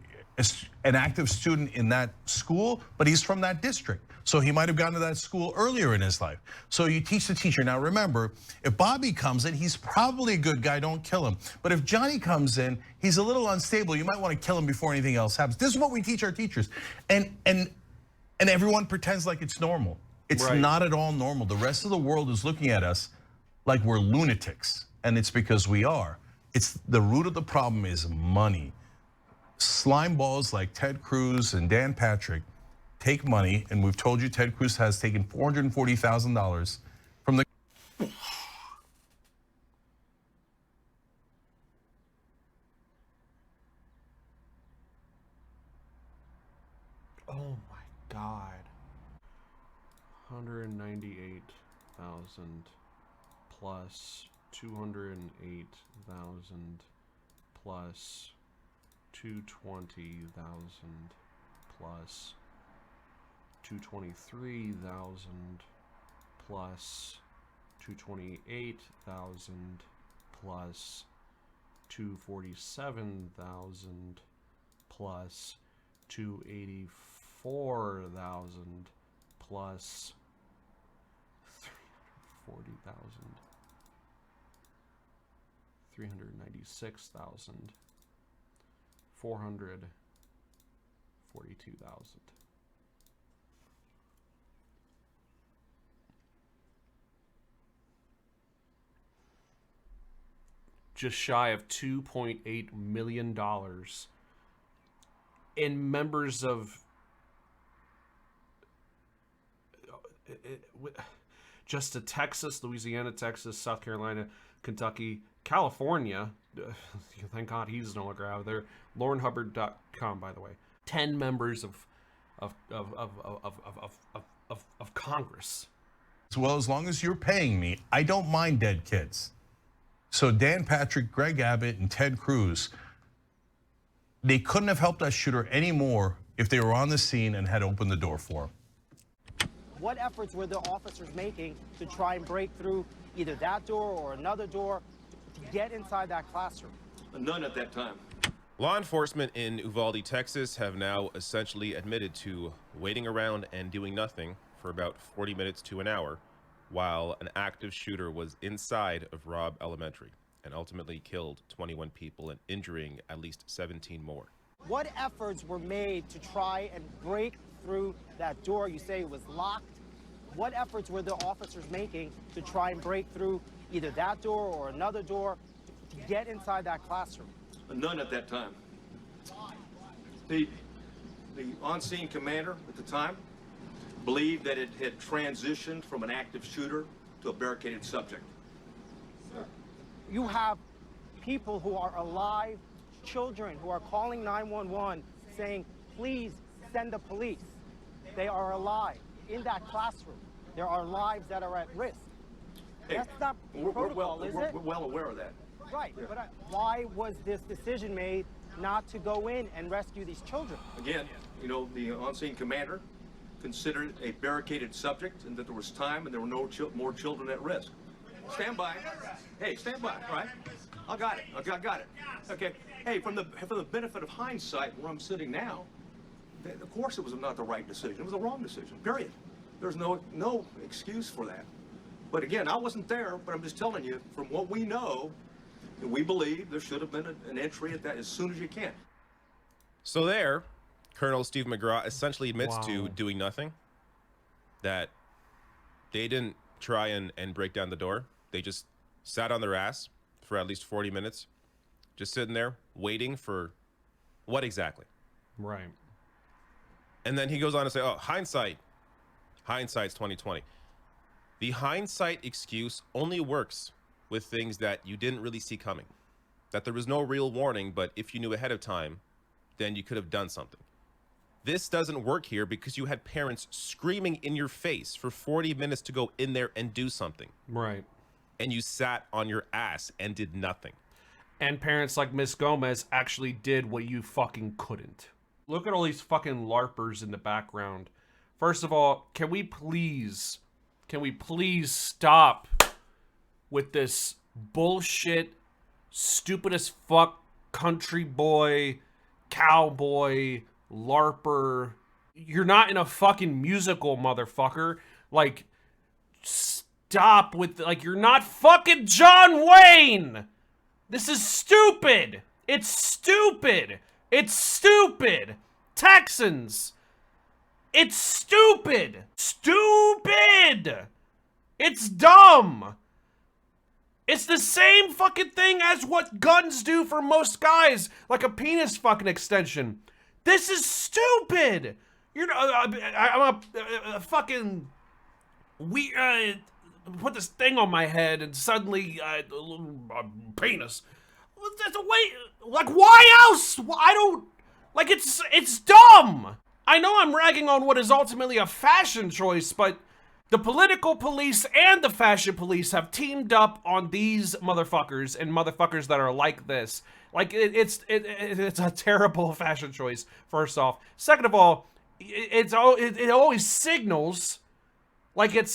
active student in that school, but he's from that district. So he might have gone to that school earlier in his life. So you teach the teacher. Now remember, if Bobby comes in, he's probably a good guy, don't kill him. But if Johnny comes in, he's a little unstable. You might want to kill him before anything else happens. This is what we teach our teachers. And everyone pretends like it's normal. It's not at all normal. The rest of the world is looking at us like we're lunatics, and it's because we are. It's the root of the problem is money. Slime balls like Ted Cruz and Dan Patrick take money, and we've told you Ted Cruz has taken $440,000 from the. Oh my God. 198,000 plus 208,000 plus 220,000 plus 223,000 plus 228,000 plus 247,000 plus 284,000 plus 340,000 396,000 442,000. Just shy of $2.8 million in members of just to Texas, Louisiana, Texas, South Carolina, Kentucky, California. Thank God he's no longer out there. LaurenHubbard.com, by the way. 10 members of Congress. Well, as long as you're paying me, I don't mind dead kids. So Dan Patrick, Greg Abbott, and Ted Cruz, they couldn't have helped that shooter anymore if they were on the scene and had opened the door for him. What efforts were the officers making to try and break through either that door or another door to get inside that classroom? None at that time. Law enforcement in Uvalde, Texas have now essentially admitted to waiting around and doing nothing for about 40 minutes to an hour while an active shooter was inside of Robb Elementary and ultimately killed 21 people and injuring at least 17 more. What efforts were made to try and break through that door? You say it was locked. What efforts were the officers making to try and break through either that door or another door to get inside that classroom? None at that time. The on-scene commander at the time believed that it had transitioned from an active shooter to a barricaded subject. You have people who are alive, children who are calling 911 saying, please send the police. They are alive in that classroom. There are lives that are at risk. Hey, that's not protocol, is it? We're well aware of that. Right, yeah. But why was this decision made not to go in and rescue these children? Again, you know, the on-scene commander considered it a barricaded subject and that there was time and there were no more children at risk. Stand by. Hey, stand by, all right? I got it. I got it. Okay. Hey, from the benefit of hindsight, where I'm sitting now, of course it was not the right decision. It was the wrong decision, period. There's no excuse for that. But again, I wasn't there, but I'm just telling you, from what we know, we believe there should have been an entry at that as soon as you can. So there, Colonel Steve McGraw essentially admits to doing nothing, that they didn't try and break down the door. They just sat on their ass for at least 40 minutes, just sitting there waiting for what exactly? Right. And then he goes on to say, oh, hindsight's 2020. The hindsight excuse only works with things that you didn't really see coming, that there was no real warning, but if you knew ahead of time, then you could have done something. This doesn't work here because you had parents screaming in your face for 40 minutes to go in there and do something. Right. And you sat on your ass and did nothing. And parents like Miss Gomez actually did what you fucking couldn't. Look at all these fucking LARPers in the background. First of all, can we please Can we please stop with this bullshit, stupid as fuck country boy, cowboy, LARPer? You're not in a fucking musical, motherfucker. Like, stop with, like, you're not fucking John Wayne! This is stupid! It's stupid! It's stupid! Texans! It's stupid! Stupid! It's dumb! It's the same fucking thing as what guns do for most guys, like a penis fucking extension. This is stupid! You're I'm a fucking put this thing on my head and suddenly penis. That's a way. Like, why else? I don't like. It's dumb. I know I'm ragging on what is ultimately a fashion choice, but the political police and the fashion police have teamed up on these motherfuckers and motherfuckers that are like this. Like, it's a terrible fashion choice. First off, second of all, it always signals like look,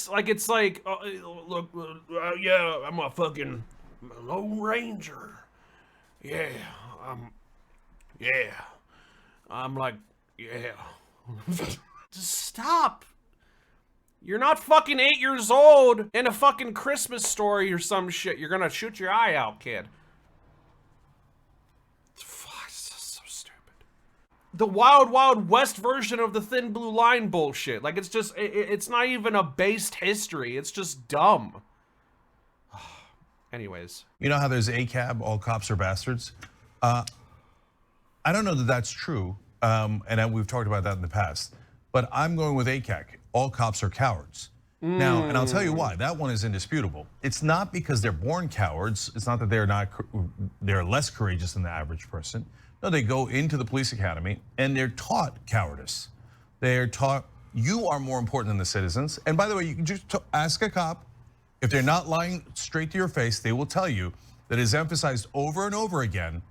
yeah, I'm a fucking Lone Ranger. Yeah, I'm like, yeah. Just stop. You're not fucking 8 years old in a fucking Christmas story or some shit. You're gonna shoot your eye out, kid. Fuck, it's so stupid. The Wild Wild West version of the Thin Blue Line bullshit. Like, it's just, it's not even a based history. It's just dumb. Anyways. You know how there's ACAB, all cops are bastards? I don't know that that's true, and we've talked about that in the past, but I'm going with ACAC, all cops are cowards. Now, and I'll tell you why, that one is indisputable. It's not because they're born cowards, it's not that they're less courageous than the average person. No, they go into the police academy and they're taught cowardice. They're taught, you are more important than the citizens. And by the way, you can just ask a cop, if they're not lying straight to your face, they will tell you that is emphasized over and over again,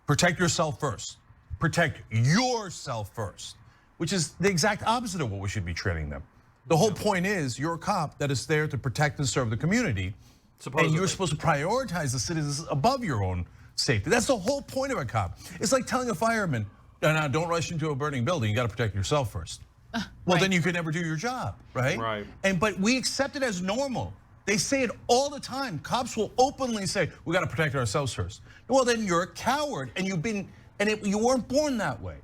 protect yourself first. Protect yourself first, which is the exact opposite of what we should be training them. The whole point is you're a cop that is there to protect and serve the community. Supposedly. And you're supposed to prioritize the citizens above your own safety. That's the whole point of a cop. It's like telling a fireman, no, don't rush into a burning building, you gotta protect yourself first. Well, then you could never do your job, right? Right. But we accept it as normal. They say it all the time. Cops will openly say, we gotta protect ourselves first. Well, then you're a coward and you weren't born that way.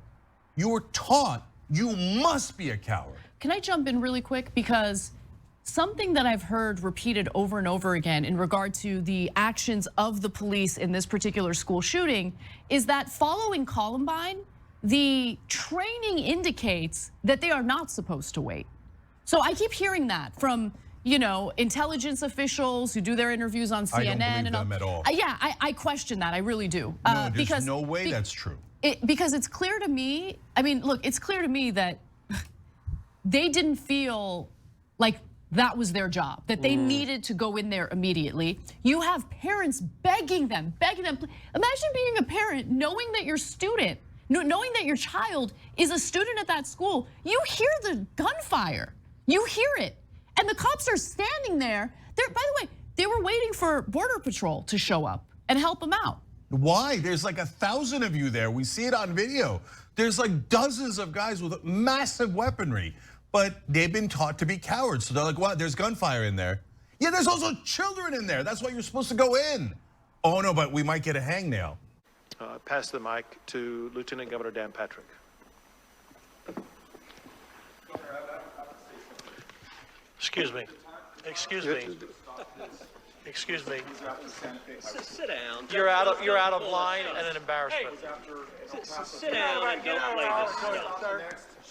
You were taught you must be a coward. Can I jump in really quick? Because something that I've heard repeated over and over again in regard to the actions of the police in this particular school shooting is that following Columbine, the training indicates that they are not supposed to wait. So I keep hearing that from, intelligence officials who do their interviews on CNN. I don't believe them at all. Yeah, I question that. I really do. No, there's no way that's true. Because it's clear to me, it's clear to me that they didn't feel like that was their job, that they needed to go in there immediately. You have parents begging them. Imagine being a parent, knowing that your student, knowing that your child is a student at that school. You hear the gunfire, you hear it. And the cops are standing there. By the way, they were waiting for Border Patrol to show up and help them out. Why? There's like 1,000 of you there. We see it on video. There's like dozens of guys with massive weaponry, but they've been taught to be cowards. So they're like, what? There's gunfire in there. Yeah, there's also children in there. That's why you're supposed to go in. Oh no, but we might get a hangnail. Pass the mic to Lieutenant Governor Dan Patrick. Excuse me. Excuse me. Excuse me. Sit down. You're out of line and an embarrassment. Sit down and don't play this stuff. Sir.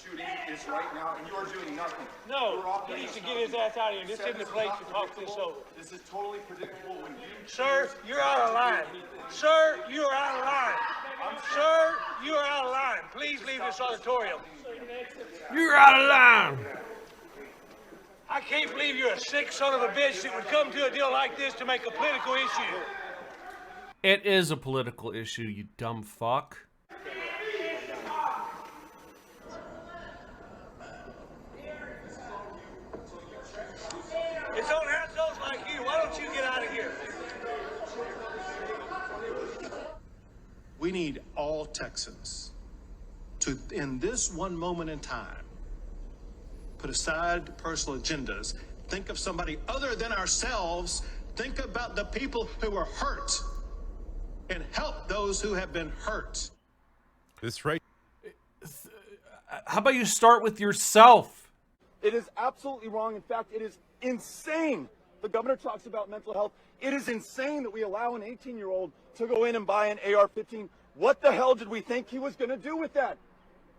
Shooting is right now, and you are doing nothing. No, he needs to get his ass out of here. This isn't the place to talk this over. This is totally predictable when you... Sir, you're out of line. Sir, you are out of line. Sir, you are out of line. Please leave this auditorium. You're out of line. I can't believe you're a sick son of a bitch that would come to a deal like this to make a political issue. It is a political issue, you dumb fuck. we need all Texans to, in this one moment in time, put aside personal agendas, think of somebody other than ourselves, think about the people who are hurt, and help those who have been hurt. This right. How about you start with yourself? It is absolutely wrong. In fact, it is insane. The governor talks about mental health. It is insane that we allow an 18-year-old to go in and buy an AR-15. What the hell did we think he was going to do with that?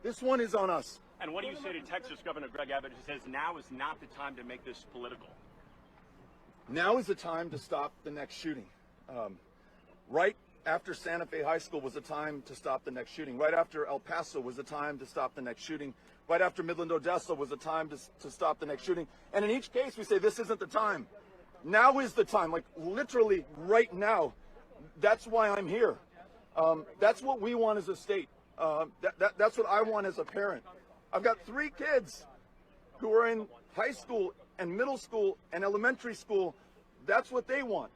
This one is on us. And what do you say to Texas Governor Greg Abbott, who says now is not the time to make this political? Now is the time to stop the next shooting. Right after Santa Fe High School was the time to stop the next shooting. Right after El Paso was the time to stop the next shooting. Right after Midland, Odessa was the time to stop the next shooting. And in each case, we say this isn't the time. Now is the time, like literally right now. That's why I'm here. That's what we want as a state. That's what I want as a parent. I've got 3 kids who are in high school and middle school and elementary school. That's what they want.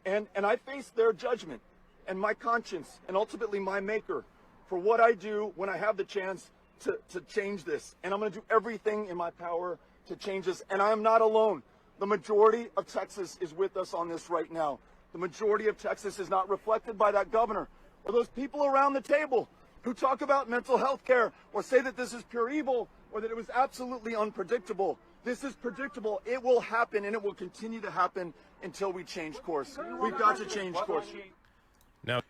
And I face their judgment and my conscience and ultimately my maker for what I do when I have the chance to change this. And I'm going to do everything in my power to change this. And I am not alone. The majority of Texas is with us on this right now. The majority of Texas is not reflected by that governor or those people around the table who talk about mental health care or say that this is pure evil or that it was absolutely unpredictable. This is predictable. It will happen, and it will continue to happen until we change course. We've got to change course. Now,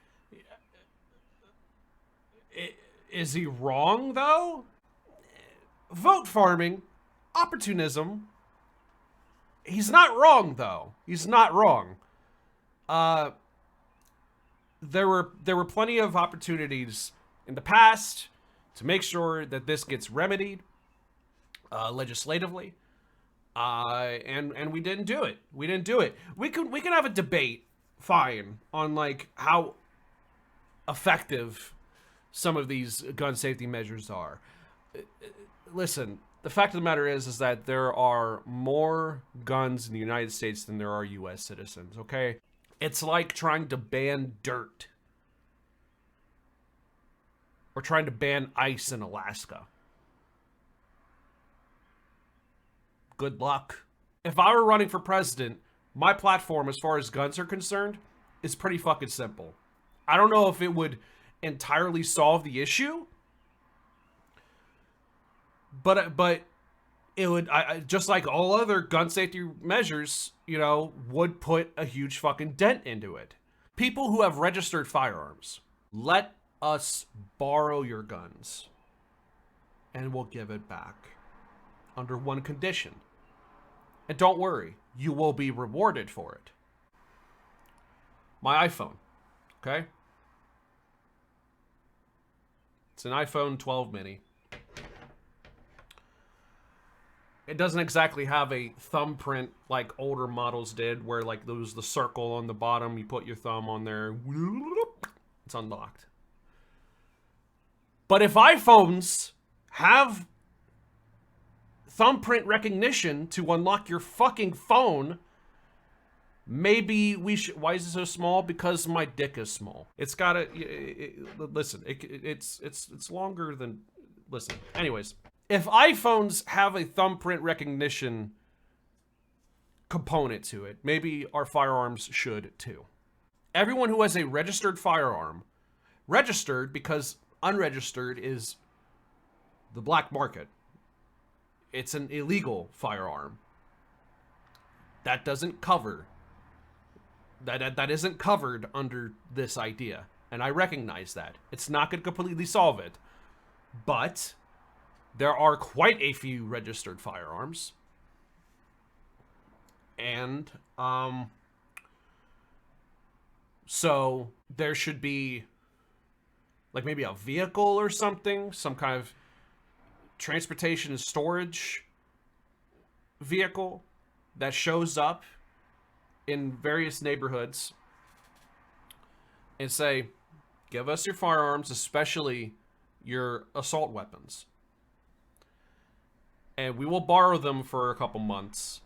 is he wrong, though? Vote farming, opportunism. He's not wrong, though. He's not wrong. There were plenty of opportunities in the past to make sure that this gets remedied legislatively, and we didn't do it. We didn't do it. We can have a debate, fine, on like how effective some of these gun safety measures are. Listen, the fact of the matter is that there are more guns in the United States than there are U.S. citizens. Okay, it's like trying to ban dirt. Or trying to ban ice in Alaska. Good luck. If I were running for president, my platform as far as guns are concerned is pretty fucking simple. I don't know if it would entirely solve the issue, but it would, just like all other gun safety measures, you know, would put a huge fucking dent into it. People who have registered firearms, let us borrow your guns and we'll give it back under one condition. And don't worry, you will be rewarded for it. My iPhone, okay? It's an iPhone 12 mini. It doesn't exactly have a thumbprint like older models did, where like there was the circle on the bottom, you put your thumb on there, it's unlocked. But if iPhones have thumbprint recognition to unlock your fucking phone, maybe we should. Why is it so small? Because my dick is small. It's gotta. Listen, it's longer than. Listen. Anyways, if iPhones have a thumbprint recognition component to it, maybe our firearms should too. Everyone who has a registered firearm, registered because unregistered is the black market. It's an illegal firearm. That doesn't cover. That isn't covered under this idea. And I recognize that. It's not going to completely solve it. But there are quite a few registered firearms. And so there should be like maybe a vehicle or something, some kind of transportation and storage vehicle that shows up in various neighborhoods and say, give us your firearms, especially your assault weapons, and we will borrow them for a couple months,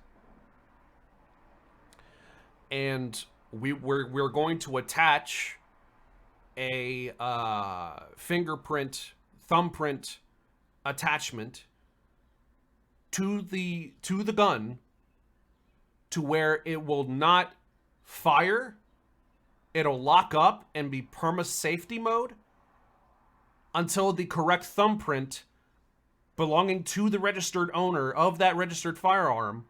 and we're going to attach a fingerprint, thumbprint attachment to the gun to where it will not fire, it'll lock up and be perma safety mode until the correct thumbprint belonging to the registered owner of that registered firearm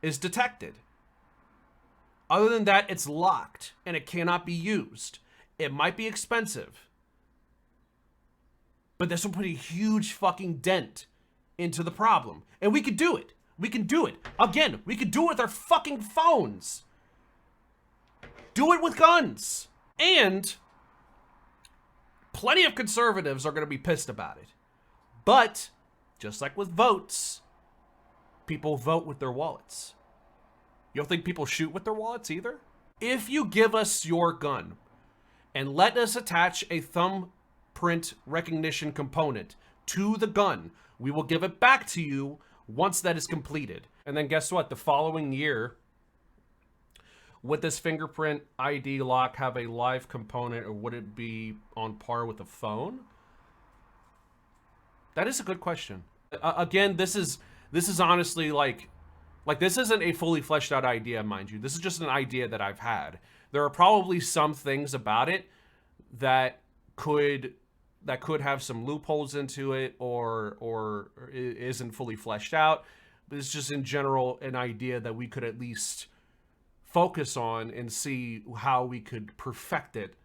is detected. Other than that, it's locked and it cannot be used. It might be expensive, but this will put a huge fucking dent into the problem. And we could do it. We can do it. Again, we could do it with our fucking phones. Do it with guns. And plenty of conservatives are going to be pissed about it. But just like with votes, people vote with their wallets. You don't think people shoot with their wallets either? If you give us your gun and let us attach a thumbprint recognition component to the gun, we will give it back to you once that is completed. And then guess what? The following year, would this fingerprint ID lock have a live component, or would it be on par with a phone? That is a good question. Again, this is honestly like this isn't a fully fleshed out idea, mind you. This is just an idea that I've had. There are probably some things about it that could have some loopholes into it, or it isn't fully fleshed out. But it's just in general an idea that we could at least focus on and see how we could perfect it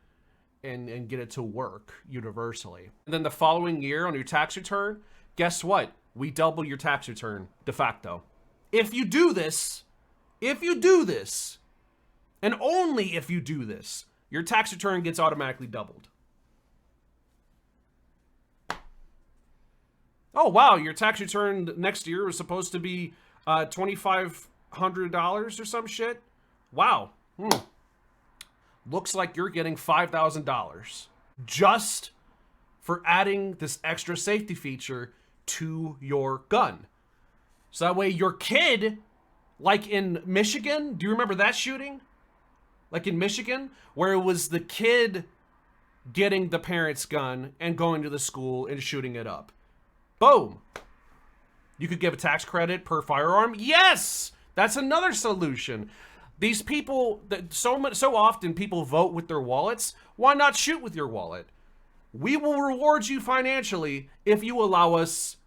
and get it to work universally. And then the following year on your tax return, guess what? We double your tax return de facto. If you do this, and only if you do this, your tax return gets automatically doubled. Oh, wow, your tax return next year was supposed to be $2,500 or some shit. Wow. Looks like you're getting $5,000 just for adding this extra safety feature to your gun. So that way your kid, like in Michigan, do you remember that shooting? Like in Michigan, where it was the kid getting the parent's gun and going to the school and shooting it up. Boom. You could give a tax credit per firearm. Yes, that's another solution. These people, so often people vote with their wallets. Why not shoot with your wallet? We will reward you financially if you allow us,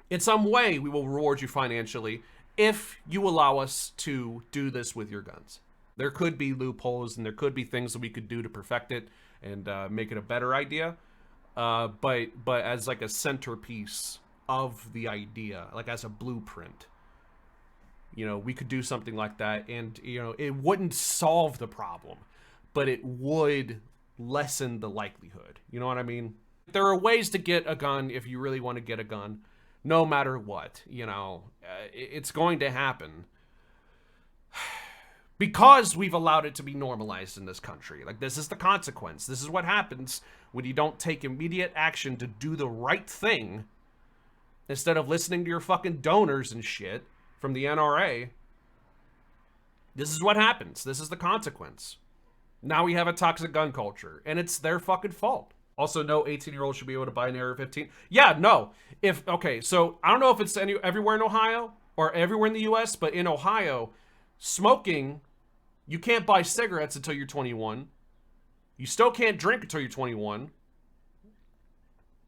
in some way, we will reward you financially if you allow us to do this with your guns. There could be loopholes and there could be things that we could do to perfect it and make it a better idea. But as like a centerpiece of the idea, like as a blueprint, you know, we could do something like that, and you know, it wouldn't solve the problem, but it would lessen the likelihood. You know what I mean? There are ways to get a gun if you really want to get a gun, no matter what. You know, it's going to happen because we've allowed it to be normalized in this country. Like, this is the consequence. This is what happens when you don't take immediate action to do the right thing instead of listening to your fucking donors and shit from the NRA. This is what happens. This is the consequence. Now we have a toxic gun culture, and it's their fucking fault. Also, no 18-year-old should be able to buy an AR-15. Yeah, no. Okay, so I don't know if it's everywhere in Ohio or everywhere in the U.S., but in Ohio, smoking, you can't buy cigarettes until you're 21. You still can't drink until you're 21.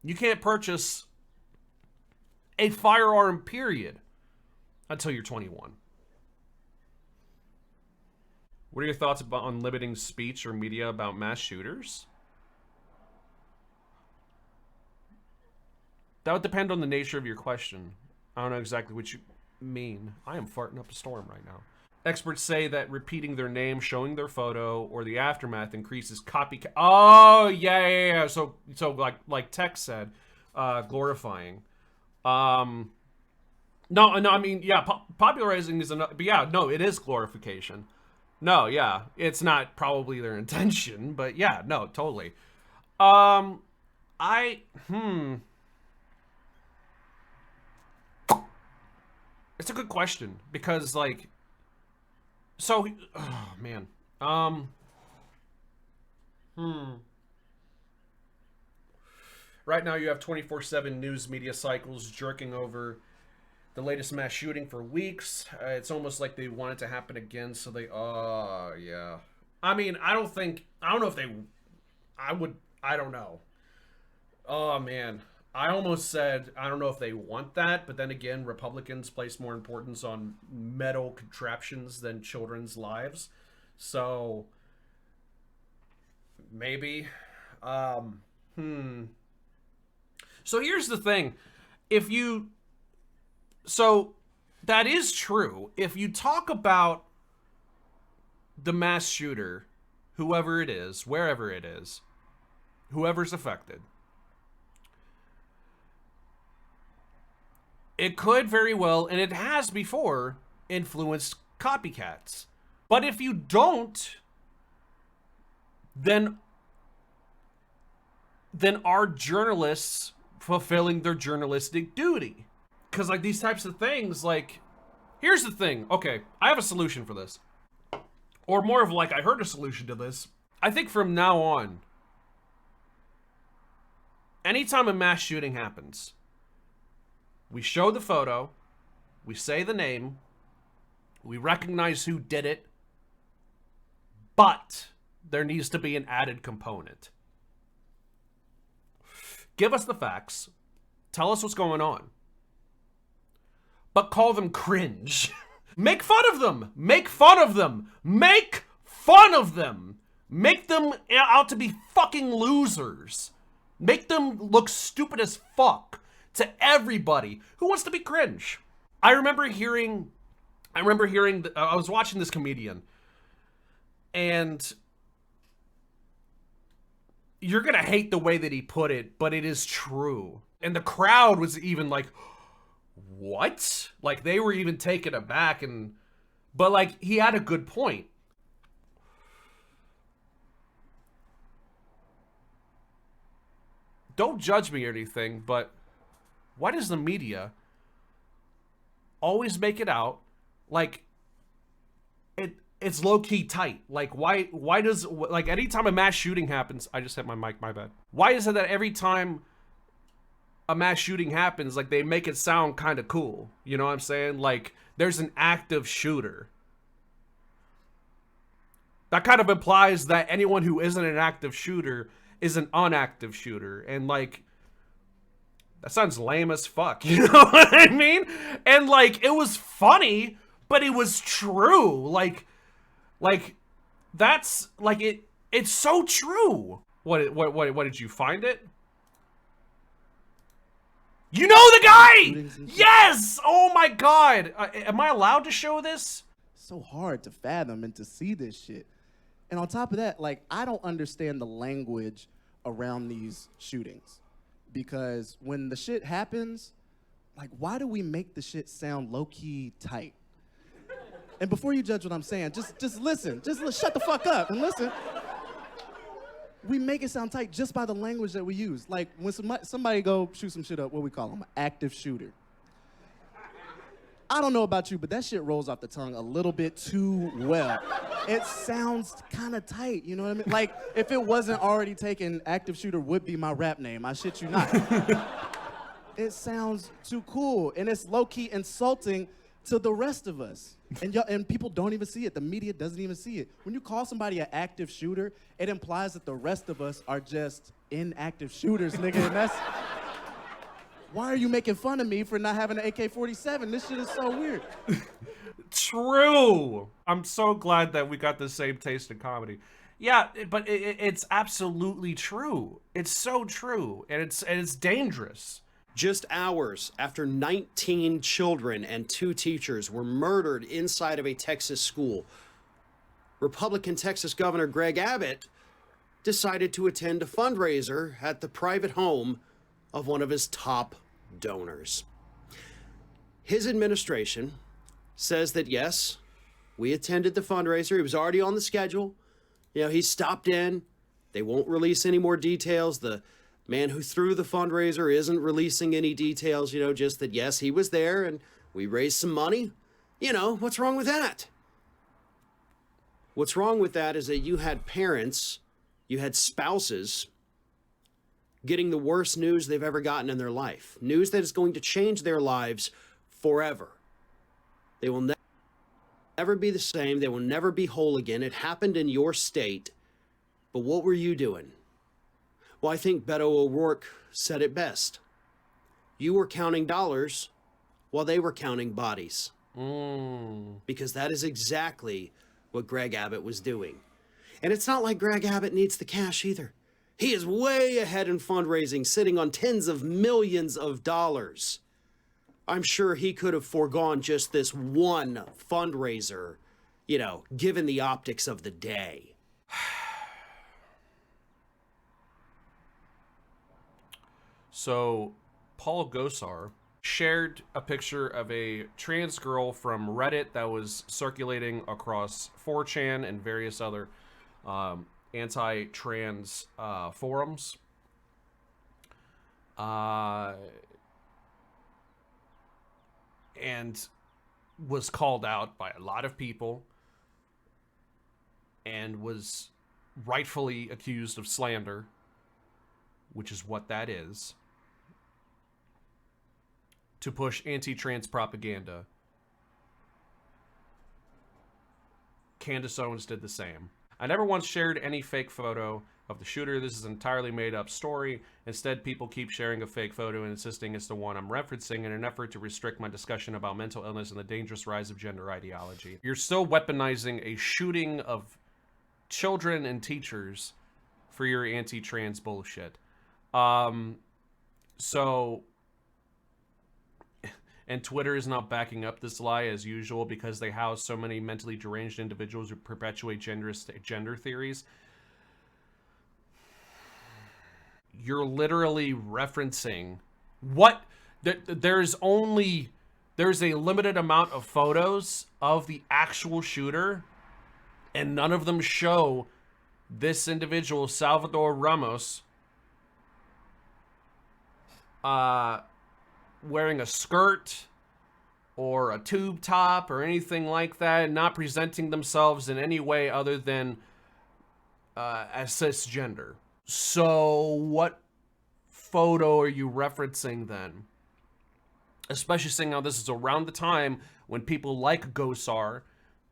You can't purchase a firearm, period, until you're 21. What are your thoughts on limiting speech or media about mass shooters? That would depend on the nature of your question. I don't know exactly what you mean. I am farting up a storm right now. Experts say that repeating their name, showing their photo, or the aftermath increases copycat. Oh, yeah. So like Tech said, glorifying. No, I mean, yeah, popularizing is another, but yeah, no, it is glorification. No, yeah, it's not probably their intention, but yeah, no, totally. It's a good question because, like, so, oh man, Right now, you have 24/7 news media cycles jerking over the latest mass shooting for weeks. It's almost like they want it to happen again, so they, yeah. I mean, I don't know if they, I don't know. Oh, man. I almost said, I don't know if they want that, but then again, Republicans place more importance on metal contraptions than children's lives. So, maybe. So here's the thing. So that is true. If you talk about the mass shooter, whoever it is, wherever it is, whoever's affected, it could very well, and it has before, influenced copycats. But if you don't, then are journalists fulfilling their journalistic duty? Because, like, these types of things, like, here's the thing. Okay, I have a solution for this. Or more of like, I heard a solution to this. I think from now on, anytime a mass shooting happens, we show the photo, we say the name, we recognize who did it, but there needs to be an added component. Give us the facts, tell us what's going on, but call them cringe. Make fun of them! Make fun of them! Make fun of them! Make them out to be fucking losers. Make them look stupid as fuck to everybody who wants to be cringe. I remember hearing, I was watching this comedian, and you're gonna hate the way that he put it, but it is true. And the crowd was even like, what? Like, they were even taken aback, but like, he had a good point. Don't judge me or anything, but why does the media always make it out like it's low-key tight? Like, why does, like, anytime a mass shooting happens, I just hit my mic, my bad. Why is it that every time a mass shooting happens, like, they make it sound kind of cool? You know what I'm saying? Like, there's an active shooter. That kind of implies that anyone who isn't an active shooter is an unactive shooter. And, like, that sounds lame as fuck. You know what I mean? And, like, it was funny, but it was true. Like, that's, like, it's so true. What did you find it? You know the guy! Yes! Oh my god! Am I allowed to show this? So hard to fathom and to see this shit. And on top of that, like, I don't understand the language around these shootings. Because when the shit happens, like, why do we make the shit sound low-key tight? And before you judge what I'm saying, just listen. Just shut the fuck up and listen. We make it sound tight just by the language that we use. Like, when somebody go shoot some shit up, what we call them? An active shooter. I don't know about you, but that shit rolls off the tongue a little bit too well. It sounds kind of tight, you know what I mean? Like, if it wasn't already taken, active shooter would be my rap name. I shit you not. It sounds too cool, and it's low-key insulting to the rest of us. And people don't even see it. The media doesn't even see it. When you call somebody an active shooter, it implies that the rest of us are just inactive shooters, nigga. And that's... Why are you making fun of me for not having an AK-47? This shit is so weird. True. I'm so glad that we got the same taste in comedy. Yeah, but it's absolutely true. It's so true, and it's dangerous. Just hours after 19 children and 2 teachers were murdered inside of a Texas school, Republican Texas Governor Greg Abbott decided to attend a fundraiser at the private home of one of his top donors. His administration says that, yes, we attended the fundraiser. It was already on the schedule. You know, he stopped in. They won't release any more details. The man who threw the fundraiser isn't releasing any details, you know, just that, yes, he was there and we raised some money. You know, what's wrong with that? What's wrong with that is that you had parents You had spouses getting the worst news they've ever gotten in their life. News that is going to change their lives forever. They will never be the same. They will never be whole again. It happened in your state. But what were you doing? Well, I think Beto O'Rourke said it best. You were counting dollars while they were counting bodies. Because that is exactly what Greg Abbott was doing. And it's not like Greg Abbott needs the cash either. He is way ahead in fundraising, sitting on tens of millions of dollars. I'm sure he could have foregone just this one fundraiser, you know, given the optics of the day. So, Paul Gosar shared a picture of a trans girl from Reddit that was circulating across 4chan and various other anti-trans forums. And was called out by a lot of people and was rightfully accused of slander, which is what that is, to push anti-trans propaganda. Candace Owens did the same. I never once shared any fake photo of the shooter. This is an entirely made up story. Instead, people keep sharing a fake photo and insisting it's the one I'm referencing in an effort to restrict my discussion about mental illness and the dangerous rise of gender ideology. You're still weaponizing a shooting of children and teachers for your anti-trans bullshit. And Twitter is not backing up this lie as usual because they house so many mentally deranged individuals who perpetuate gender theories. You're literally referencing what there's a limited amount of photos of the actual shooter, and none of them show this individual, Salvador Ramos, wearing a skirt or a tube top or anything like that, not presenting themselves in any way other than as cisgender. So what photo are you referencing then? Especially seeing how this is around the time when people like Gosar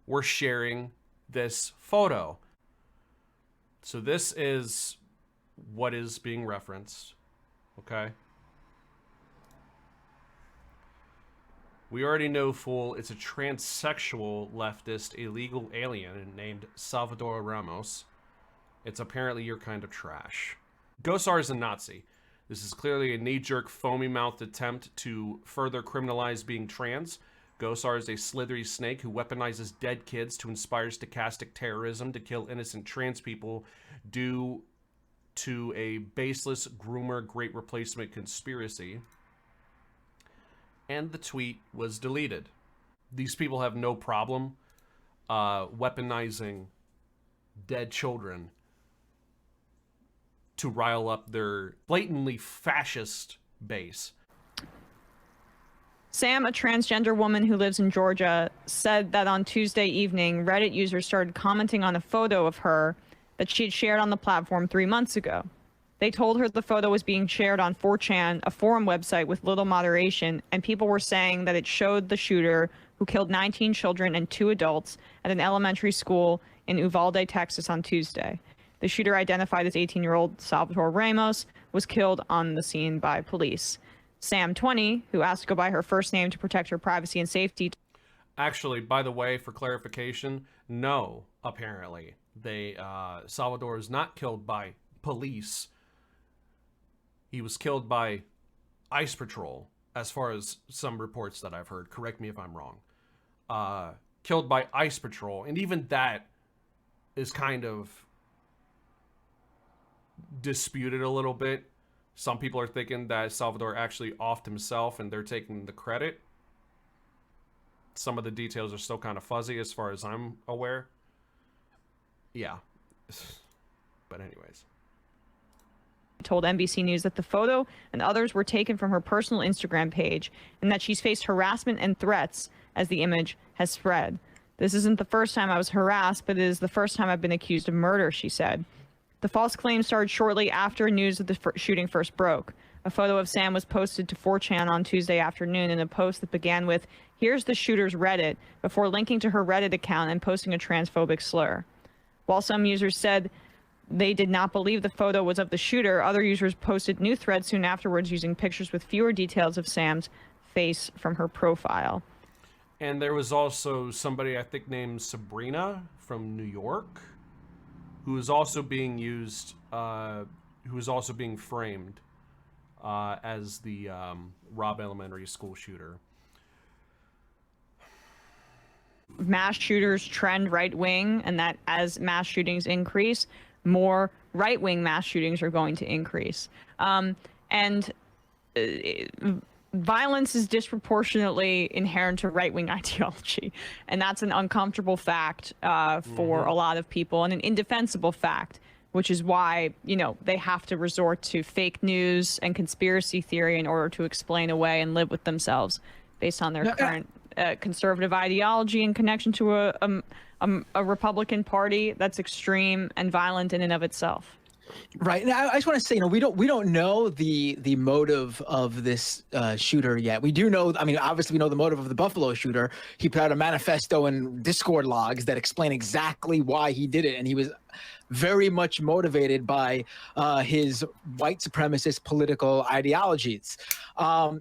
were sharing this photo. So this is what is being referenced, okay? We already know, fool, it's a transsexual leftist illegal alien named Salvador Ramos. It's apparently your kind of trash. Gosar is a Nazi. This is clearly a knee-jerk, foamy-mouthed attempt to further criminalize being trans. Gosar is a slithery snake who weaponizes dead kids to inspire stochastic terrorism to kill innocent trans people due to a baseless groomer great replacement conspiracy. And the tweet was deleted. These people have no problem weaponizing dead children to rile up their blatantly fascist base. Sam, a transgender woman who lives in Georgia, said that on Tuesday evening, Reddit users started commenting on a photo of her that she had shared on the platform 3 months ago. They told her the photo was being shared on 4chan, a forum website with little moderation, and people were saying that it showed the shooter who killed 19 children and 2 adults at an elementary school in Uvalde, Texas on Tuesday. The shooter, identified as 18-year-old Salvador Ramos, was killed on the scene by police. Sam, 20, who asked to go by her first name to protect her privacy and safety. Actually, by the way, for clarification, no, apparently. Salvador is not killed by police. He was killed by ICE Patrol, as far as some reports that I've heard. Correct me if I'm wrong. Killed by ICE Patrol. And even that is kind of disputed a little bit. Some people are thinking that Salvador actually offed himself and they're taking the credit. Some of the details are still kind of fuzzy as far as I'm aware. Yeah. But anyways. Told NBC News that the photo and others were taken from her personal Instagram page and that she's faced harassment and threats as the image has spread. This isn't the first time I was harassed, but it is the first time I've been accused of murder, she said. The false claim started shortly after news of the shooting first broke. A photo of Sam was posted to 4chan on Tuesday afternoon in a post that began with, "Here's the shooter's Reddit," before linking to her Reddit account and posting a transphobic slur. While some users said they did not believe the photo was of the shooter, other users posted new threads soon afterwards using pictures with fewer details of Sam's face from her profile. And there was also somebody, I think, named Sabrina from New York, who is also being used, who is also being framed as the Robb Elementary School shooter. Mass shooters trend right-wing, and that as mass shootings increase, more right-wing mass shootings are going to increase. Violence is disproportionately inherent to right-wing ideology, and that's an uncomfortable fact for a lot of people, and an indefensible fact, which is why, you know, they have to resort to fake news and conspiracy theory in order to explain away and live with themselves based on their current conservative ideology and connection to a Republican Party that's extreme and violent in and of itself. Right. And I just want to say, you know, we don't know the motive of this shooter yet. We do know, I mean, obviously we know the motive of the Buffalo shooter. He put out a manifesto and Discord logs that explain exactly why he did it. And he was very much motivated by his white supremacist political ideologies.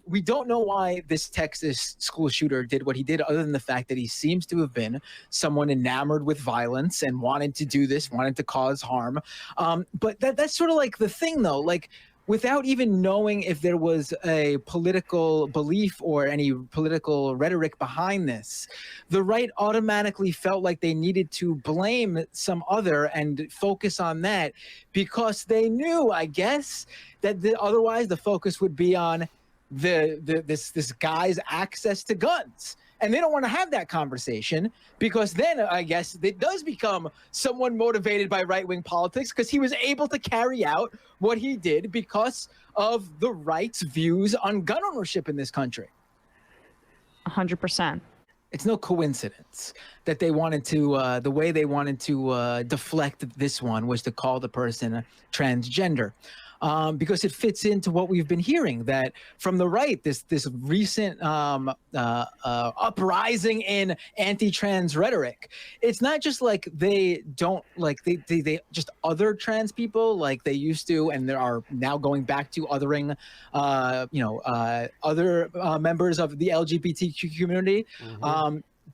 We don't know why this Texas school shooter did what he did, other than the fact that he seems to have been someone enamored with violence and wanted to do this, wanted to cause harm. But that's sort of like the thing, though, like, without even knowing if there was a political belief or any political rhetoric behind this, the right automatically felt like they needed to blame some other and focus on that, because they knew, I guess, that otherwise the focus would be on this guy's access to guns. And they don't want to have that conversation, because then I guess it does become someone motivated by right-wing politics, because he was able to carry out what he did because of the right's views on gun ownership in this country. 100%. It's no coincidence that they wanted to, the way they wanted to deflect this one was to call the person transgender. Because it fits into what we've been hearing, that from the right, this recent uprising in anti-trans rhetoric. It's not just like they don't like they just other trans people like they used to, and they are now going back to othering, other members of the LGBTQ community.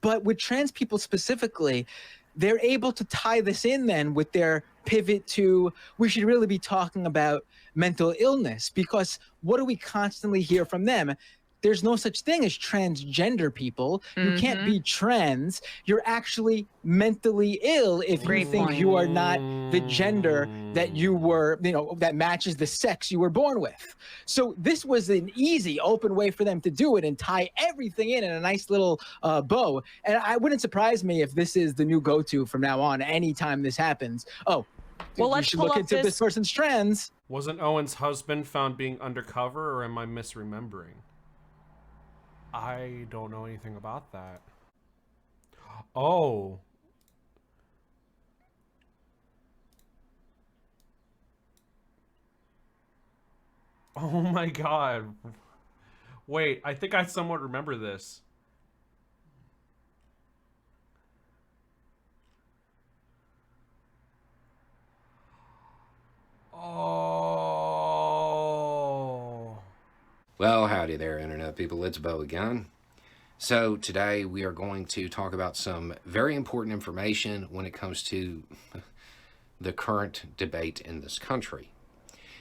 But with trans people specifically, they're able to tie this in then with their pivot to, we should really be talking about mental illness, because what do we constantly hear from them? There's no such thing as transgender people. You can't be trans. You're actually mentally ill if you think you are not the gender that you were, that matches the sex you were born with. So this was an easy, open way for them to do it and tie everything in a nice little bow. And I wouldn't surprise me if this is the new go-to from now on. Anytime this happens, well, let's should look into this person's trans. Wasn't Owen's husband found being undercover, or am I misremembering? I don't know anything about that. Oh. Oh my god. Wait, I think I somewhat remember this. Oh. Well, howdy there, Internet people. It's Bo again. So today we are going to talk about some very important information when it comes to the current debate in this country.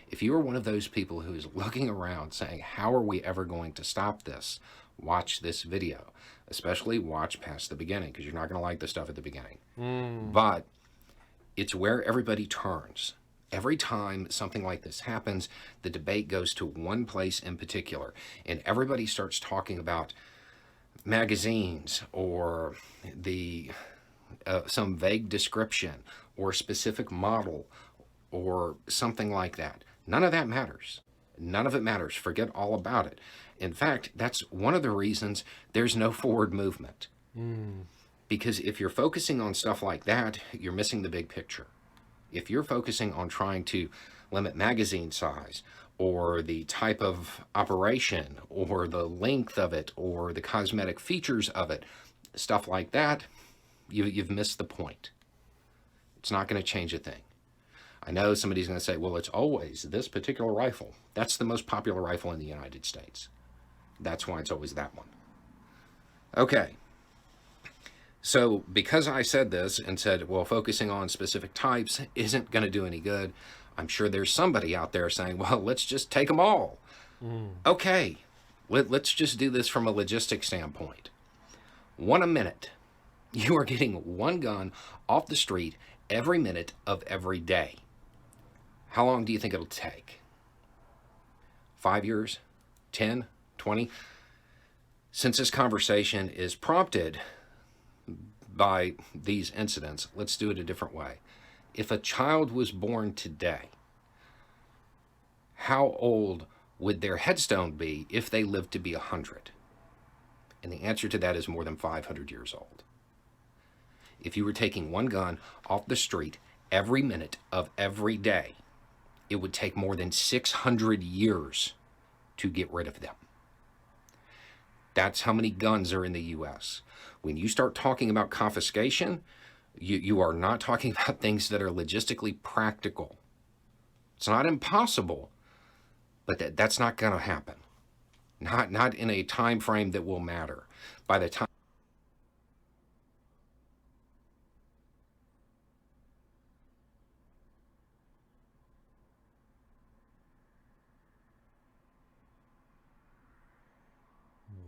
If you are one of those people who is looking around saying, how are we ever going to stop this? Watch this video. Especially watch past the beginning, because you're not going to like the stuff at the beginning. But it's where everybody turns. Every time something like this happens, the debate goes to one place in particular, and everybody starts talking about magazines or some vague description or specific model or something like that. None of that matters. None of it matters. Forget all about it. In fact, that's one of the reasons there's no forward movement. Because if you're focusing on stuff like that, you're missing the big picture. If you're focusing on trying to limit magazine size or the type of operation or the length of it or the cosmetic features of it, stuff like that, you've missed the point. It's not going to change a thing. I know somebody's going to say, well, it's always this particular rifle. That's the most popular rifle in the United States. That's why it's always that one. Okay. So because I said this and said, well, focusing on specific types isn't going to do any good, I'm sure there's somebody out there saying, well, let's just take them all. Okay. Let's just do this from a logistic standpoint. 1 a minute. You are getting one gun off the street every minute of every day. How long do you think it'll take? 5 years? 10? 20? Since this conversation is prompted by these incidents, let's do it a different way. If a child was born today, how old would their headstone be if they lived to be 100? And the answer to that is more than 500 years old. If you were taking one gun off the street every minute of every day, it would take more than 600 years to get rid of them. That's how many guns are in the U.S. When you start talking about confiscation, you are not talking about things that are logistically practical. It's not impossible, but that's not going to happen. Not in a time frame that will matter. By the time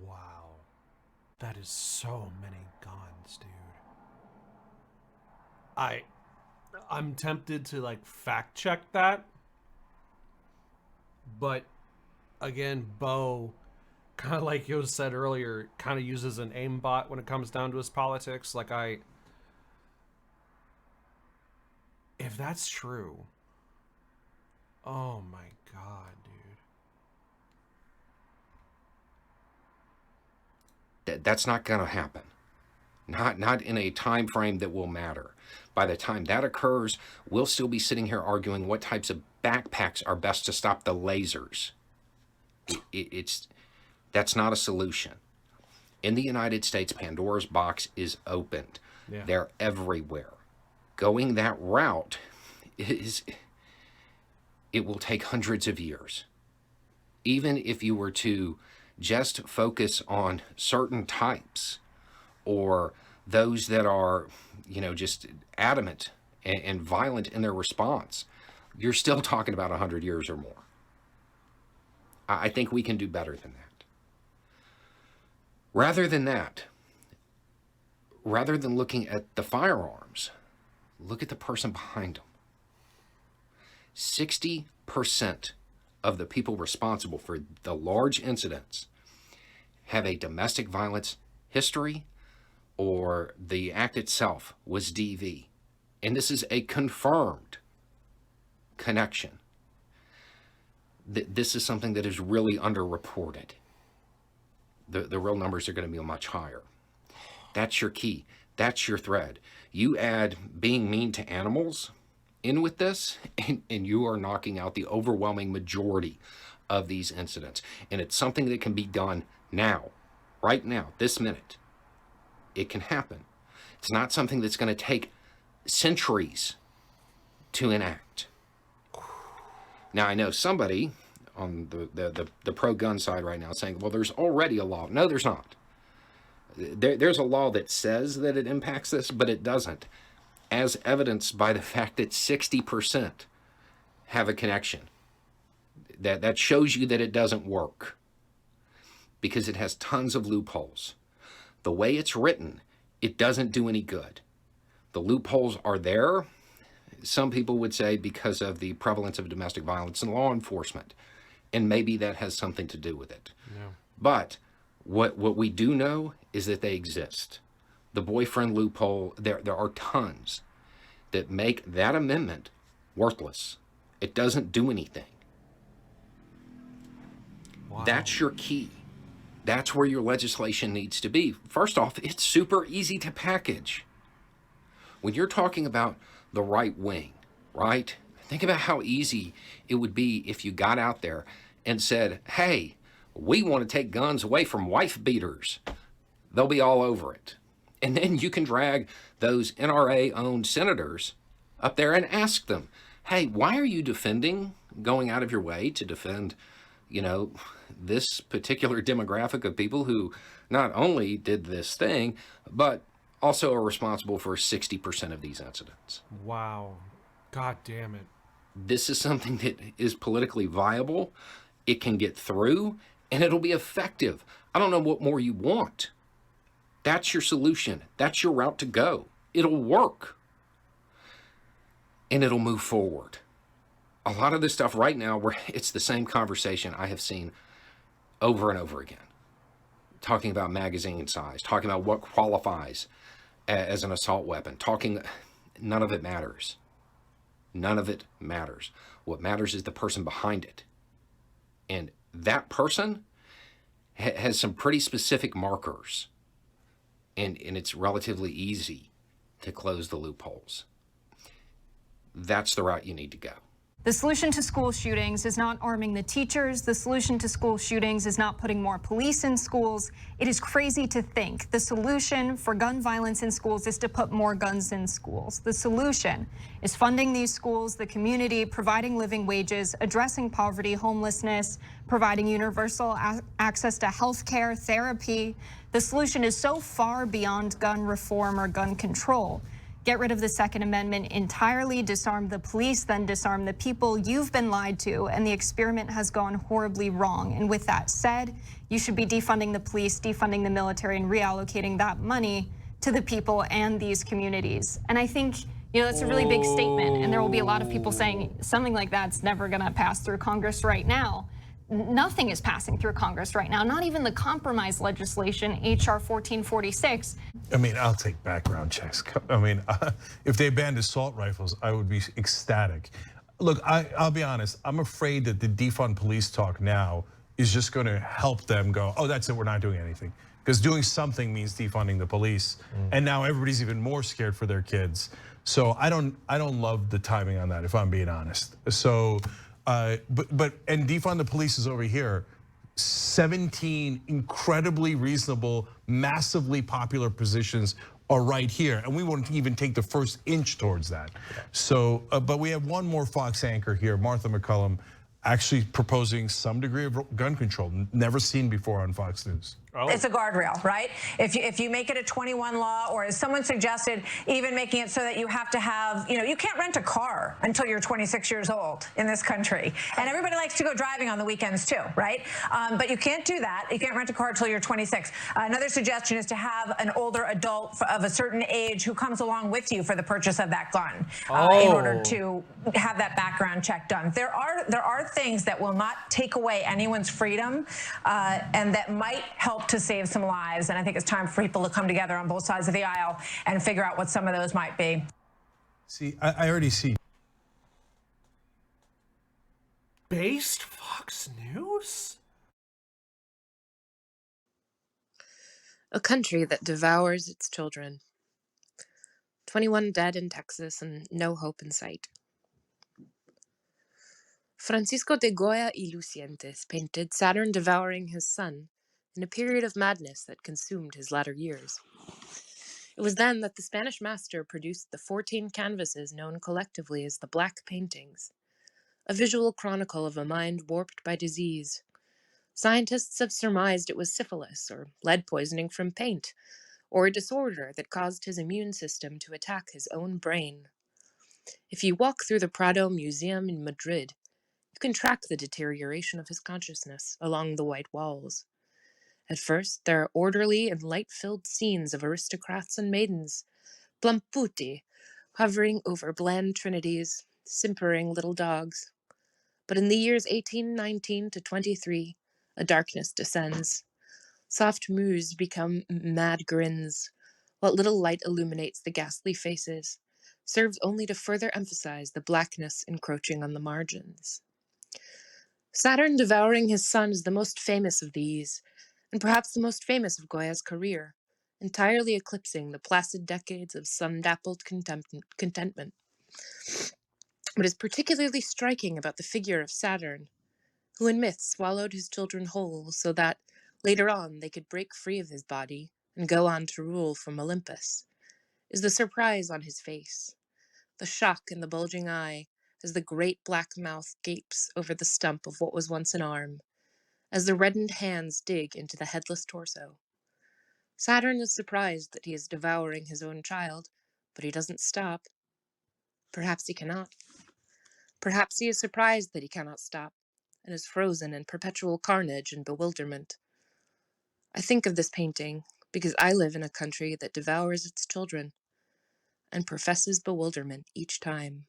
Wow. That is so many guns, dude. I'm tempted to like fact check that. But again, Bo, kind of like you said earlier, kind of uses an aimbot when it comes down to his politics. Like if that's true, oh my God, dude. That's not going to happen. Not in a time frame that will matter. By the time that occurs, we'll still be sitting here arguing what types of backpacks are best to stop the lasers. That's not a solution. In the United States, Pandora's box is opened. Yeah. They're everywhere. Going that route it will take hundreds of years. Even if you were to just focus on certain types or those that are, just adamant and violent in their response, you're still talking about 100 years or more. I think we can do better than that. Rather than looking at the firearms, look at the person behind them. 60% of the people responsible for the large incidents have a domestic violence history or the act itself was DV. And this is a confirmed connection. This is something that is really underreported. The real numbers are going to be much higher. That's your key. That's your thread. You add being mean to animals in with this, and you are knocking out the overwhelming majority of these incidents. And it's something that can be done now, right now, this minute. It can happen. It's not something that's going to take centuries to enact. Now, I know somebody on the pro-gun side right now is saying, well, there's already a law. No, there's not. There's a law that says that it impacts this, but it doesn't, as evidenced by the fact that 60% have a connection. That shows you that it doesn't work because it has tons of loopholes. The way it's written, it doesn't do any good. The loopholes are there, some people would say, because of the prevalence of domestic violence in law enforcement, and maybe that has something to do with it. Yeah. But what we do know is that they exist. The boyfriend loophole, there are tons that make that amendment worthless. It doesn't do anything. Wow. That's your key. That's where your legislation needs to be. First off, it's super easy to package. When you're talking about the right wing, right? Think about how easy it would be if you got out there and said, hey, we want to take guns away from wife beaters. They'll be all over it. And then you can drag those NRA-owned senators up there and ask them, hey, why are you going out of your way to defend, this particular demographic of people who not only did this thing, but also are responsible for 60% of these incidents? Wow. God damn it. This is something that is politically viable. It can get through, and it'll be effective. I don't know what more you want. That's your solution. That's your route to go. It'll work. And it'll move forward. A lot of this stuff right now, where it's the same conversation I have seen over and over again. Talking about magazine size, talking about what qualifies as an assault weapon, none of it matters. None of it matters. What matters is the person behind it. And that person has some pretty specific markers. And it's relatively easy to close the loopholes. That's the route you need to go. The solution to school shootings is not arming the teachers. The solution to school shootings is not putting more police in schools. It is crazy to think the solution for gun violence in schools is to put more guns in schools. The solution is funding these schools, the community, providing living wages, addressing poverty, homelessness, providing universal access to health care, therapy. The solution is so far beyond gun reform or gun control. Get rid of the Second Amendment entirely, disarm the police, then disarm the people. You've been lied to, and the experiment has gone horribly wrong. And with that said, you should be defunding the police, defunding the military, and reallocating that money to the people and these communities. And I think, that's a really big statement, and there will be a lot of people saying something like that's never gonna pass through Congress right now. Nothing is passing through Congress right now, not even the compromise legislation, H.R. 1446. I mean, I'll take background checks. I mean, if they banned assault rifles, I would be ecstatic. Look, I'll be honest, I'm afraid that the defund police talk now is just gonna help them go, oh, that's it, we're not doing anything. Because doing something means defunding the police. And now everybody's even more scared for their kids. So I don't love the timing on that, if I'm being honest. So, and defund the police is over here. 17 incredibly reasonable, massively popular positions are right here, and we won't even take the first inch towards that. So, but we have one more Fox anchor here, Martha McCullum, actually proposing some degree of gun control, never seen before on Fox News. Oh. It's a guardrail, right? If you make it a 21 law, or as someone suggested, even making it so that you have to have, you can't rent a car until you're 26 years old in this country. And everybody likes to go driving on the weekends too, right? But you can't do that. You can't rent a car until you're 26. Another suggestion is to have an older adult of a certain age who comes along with you for the purchase of that gun in order to have that background check done. There are things that will not take away anyone's freedom and that might help to save some lives. And I think it's time for people to come together on both sides of the aisle and figure out what some of those might be. See, I already see. Based Fox News? A country that devours its children. 21 dead in Texas and no hope in sight. Francisco de Goya y Lucientes painted Saturn devouring his son in a period of madness that consumed his latter years. It was then that the Spanish master produced the 14 canvases known collectively as the Black Paintings, a visual chronicle of a mind warped by disease. Scientists have surmised it was syphilis or lead poisoning from paint, or a disorder that caused his immune system to attack his own brain. If you walk through the Prado Museum in Madrid, you can track the deterioration of his consciousness along the white walls. At first, there are orderly and light-filled scenes of aristocrats and maidens, plamputi, hovering over bland trinities, simpering little dogs. But in the years 1819 to 23, a darkness descends. Soft moos become mad grins. What little light illuminates the ghastly faces serves only to further emphasize the blackness encroaching on the margins. Saturn devouring his son is the most famous of these, and perhaps the most famous of Goya's career, entirely eclipsing the placid decades of sun-dappled contentment. What is particularly striking about the figure of Saturn, who in myth swallowed his children whole so that, later on, they could break free of his body and go on to rule from Olympus, is the surprise on his face, the shock in the bulging eye as the great black mouth gapes over the stump of what was once an arm, as the reddened hands dig into the headless torso. Saturn is surprised that he is devouring his own child, but he doesn't stop. Perhaps he cannot. Perhaps he is surprised that he cannot stop, and is frozen in perpetual carnage and bewilderment. I think of this painting because I live in a country that devours its children and professes bewilderment each time.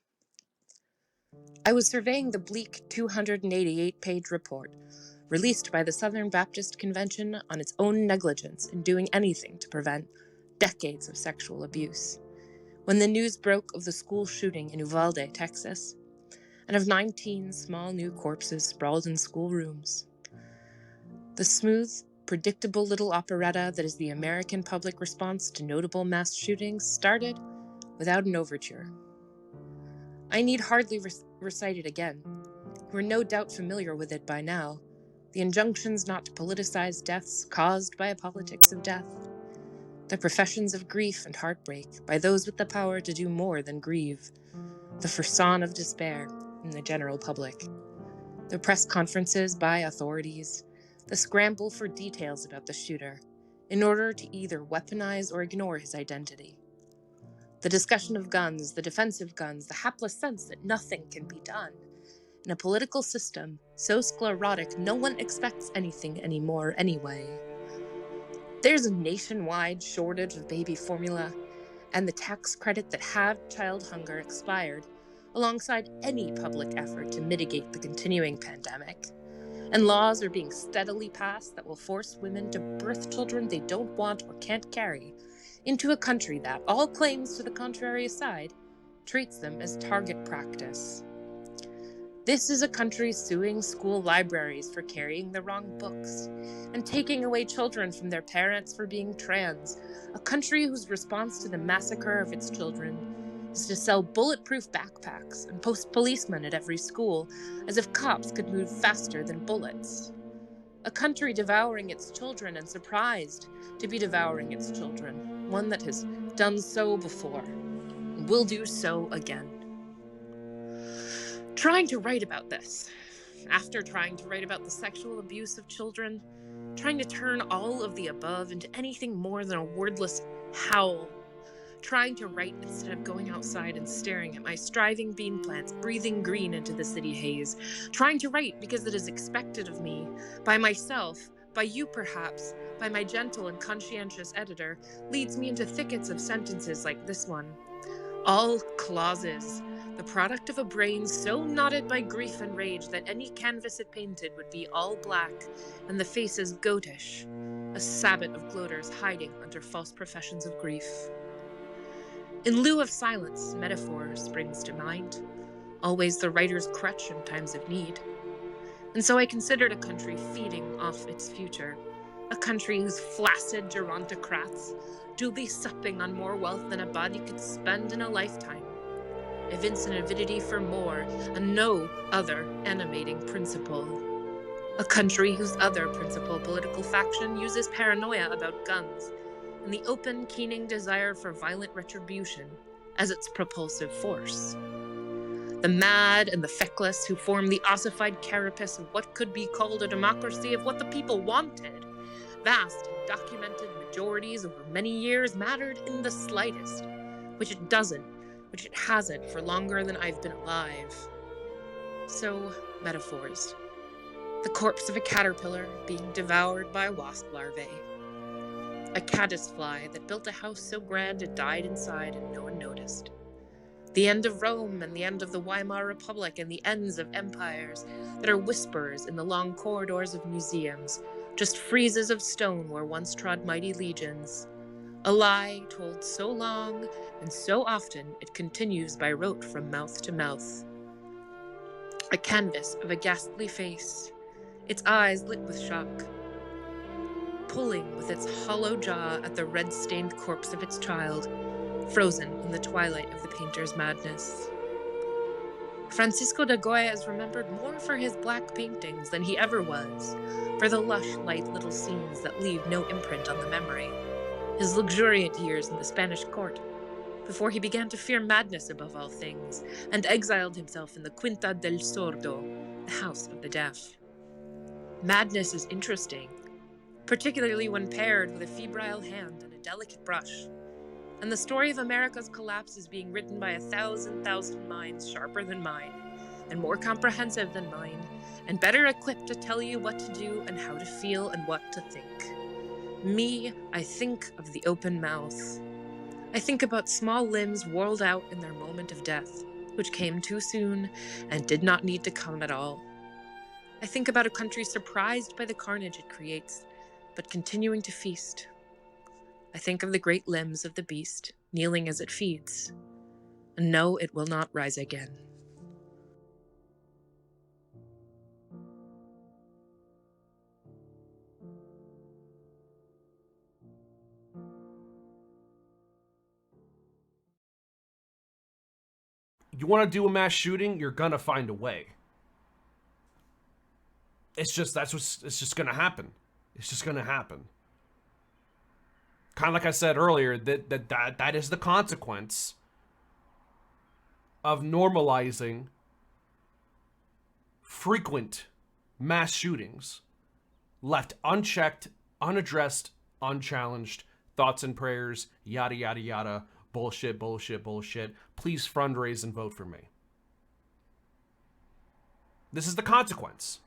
I was surveying the bleak 288-page report released by the Southern Baptist Convention on its own negligence in doing anything to prevent decades of sexual abuse, when the news broke of the school shooting in Uvalde, Texas, and of 19 small new corpses sprawled in schoolrooms. The smooth, predictable little operetta that is the American public response to notable mass shootings started without an overture. I need hardly recite it again. You are no doubt familiar with it by now. The injunctions not to politicize deaths caused by a politics of death. The professions of grief and heartbreak by those with the power to do more than grieve. The frisson of despair in the general public. The press conferences by authorities. The scramble for details about the shooter in order to either weaponize or ignore his identity. The discussion of guns, the defense of guns, the hapless sense that nothing can be done. In a political system so sclerotic, no one expects anything anymore anyway. There's a nationwide shortage of baby formula, and the tax credit that halved child hunger expired alongside any public effort to mitigate the continuing pandemic. And laws are being steadily passed that will force women to birth children they don't want or can't carry into a country that, all claims to the contrary aside, treats them as target practice. This is a country suing school libraries for carrying the wrong books and taking away children from their parents for being trans, a country whose response to the massacre of its children is to sell bulletproof backpacks and post policemen at every school as if cops could move faster than bullets. A country devouring its children and surprised to be devouring its children, one that has done so before and will do so again. Trying to write about this, after trying to write about the sexual abuse of children, trying to turn all of the above into anything more than a wordless howl, trying to write instead of going outside and staring at my striving bean plants breathing green into the city haze, trying to write because it is expected of me, by myself, by you perhaps, by my gentle and conscientious editor, leads me into thickets of sentences like this one. All clauses, the product of a brain so knotted by grief and rage that any canvas it painted would be all black, and the faces goatish, a sabbat of gloaters hiding under false professions of grief. In lieu of silence, metaphor springs to mind, always the writer's crutch in times of need. And so I considered a country feeding off its future, a country whose flaccid gerontocrats duly supping on more wealth than a body could spend in a lifetime, evince an avidity for more and no other animating principle. A country whose other principal political faction uses paranoia about guns and the open, keening desire for violent retribution as its propulsive force. The mad and the feckless who form the ossified carapace of what could be called a democracy of what the people wanted, vast and documented majorities over many years mattered in the slightest, which it hasn't for longer than I've been alive. So, metaphors. The corpse of a caterpillar being devoured by wasp larvae. A caddisfly that built a house so grand it died inside and no one noticed. The end of Rome and the end of the Weimar Republic and the ends of empires that are whispers in the long corridors of museums, just friezes of stone where once trod mighty legions. A lie told so long and so often it continues by rote from mouth to mouth. A canvas of a ghastly face, its eyes lit with shock, pulling with its hollow jaw at the red-stained corpse of its child, frozen in the twilight of the painter's madness. Francisco de Goya is remembered more for his black paintings than he ever was, for the lush, light little scenes that leave no imprint on the memory, his luxuriant years in the Spanish court, before he began to fear madness above all things, and exiled himself in the Quinta del Sordo, the House of the Deaf. Madness is interesting, particularly when paired with a febrile hand and a delicate brush. And the story of America's collapse is being written by 1,000 minds sharper than mine, and more comprehensive than mine, and better equipped to tell you what to do and how to feel and what to think. Me, I think of the open mouth. I think about small limbs whirled out in their moment of death, which came too soon and did not need to come at all. I think about a country surprised by the carnage it creates, but continuing to feast. I think of the great limbs of the beast, kneeling as it feeds, and know it will not rise again. You want to do a mass shooting, you're gonna find a way. It's just it's just gonna happen. It's just gonna happen. Kind of like I said earlier, that is the consequence of normalizing frequent mass shootings, left unchecked, unaddressed, unchallenged, thoughts and prayers, yada yada yada, bullshit, bullshit, bullshit. Please fundraise and vote for me. This is the consequence.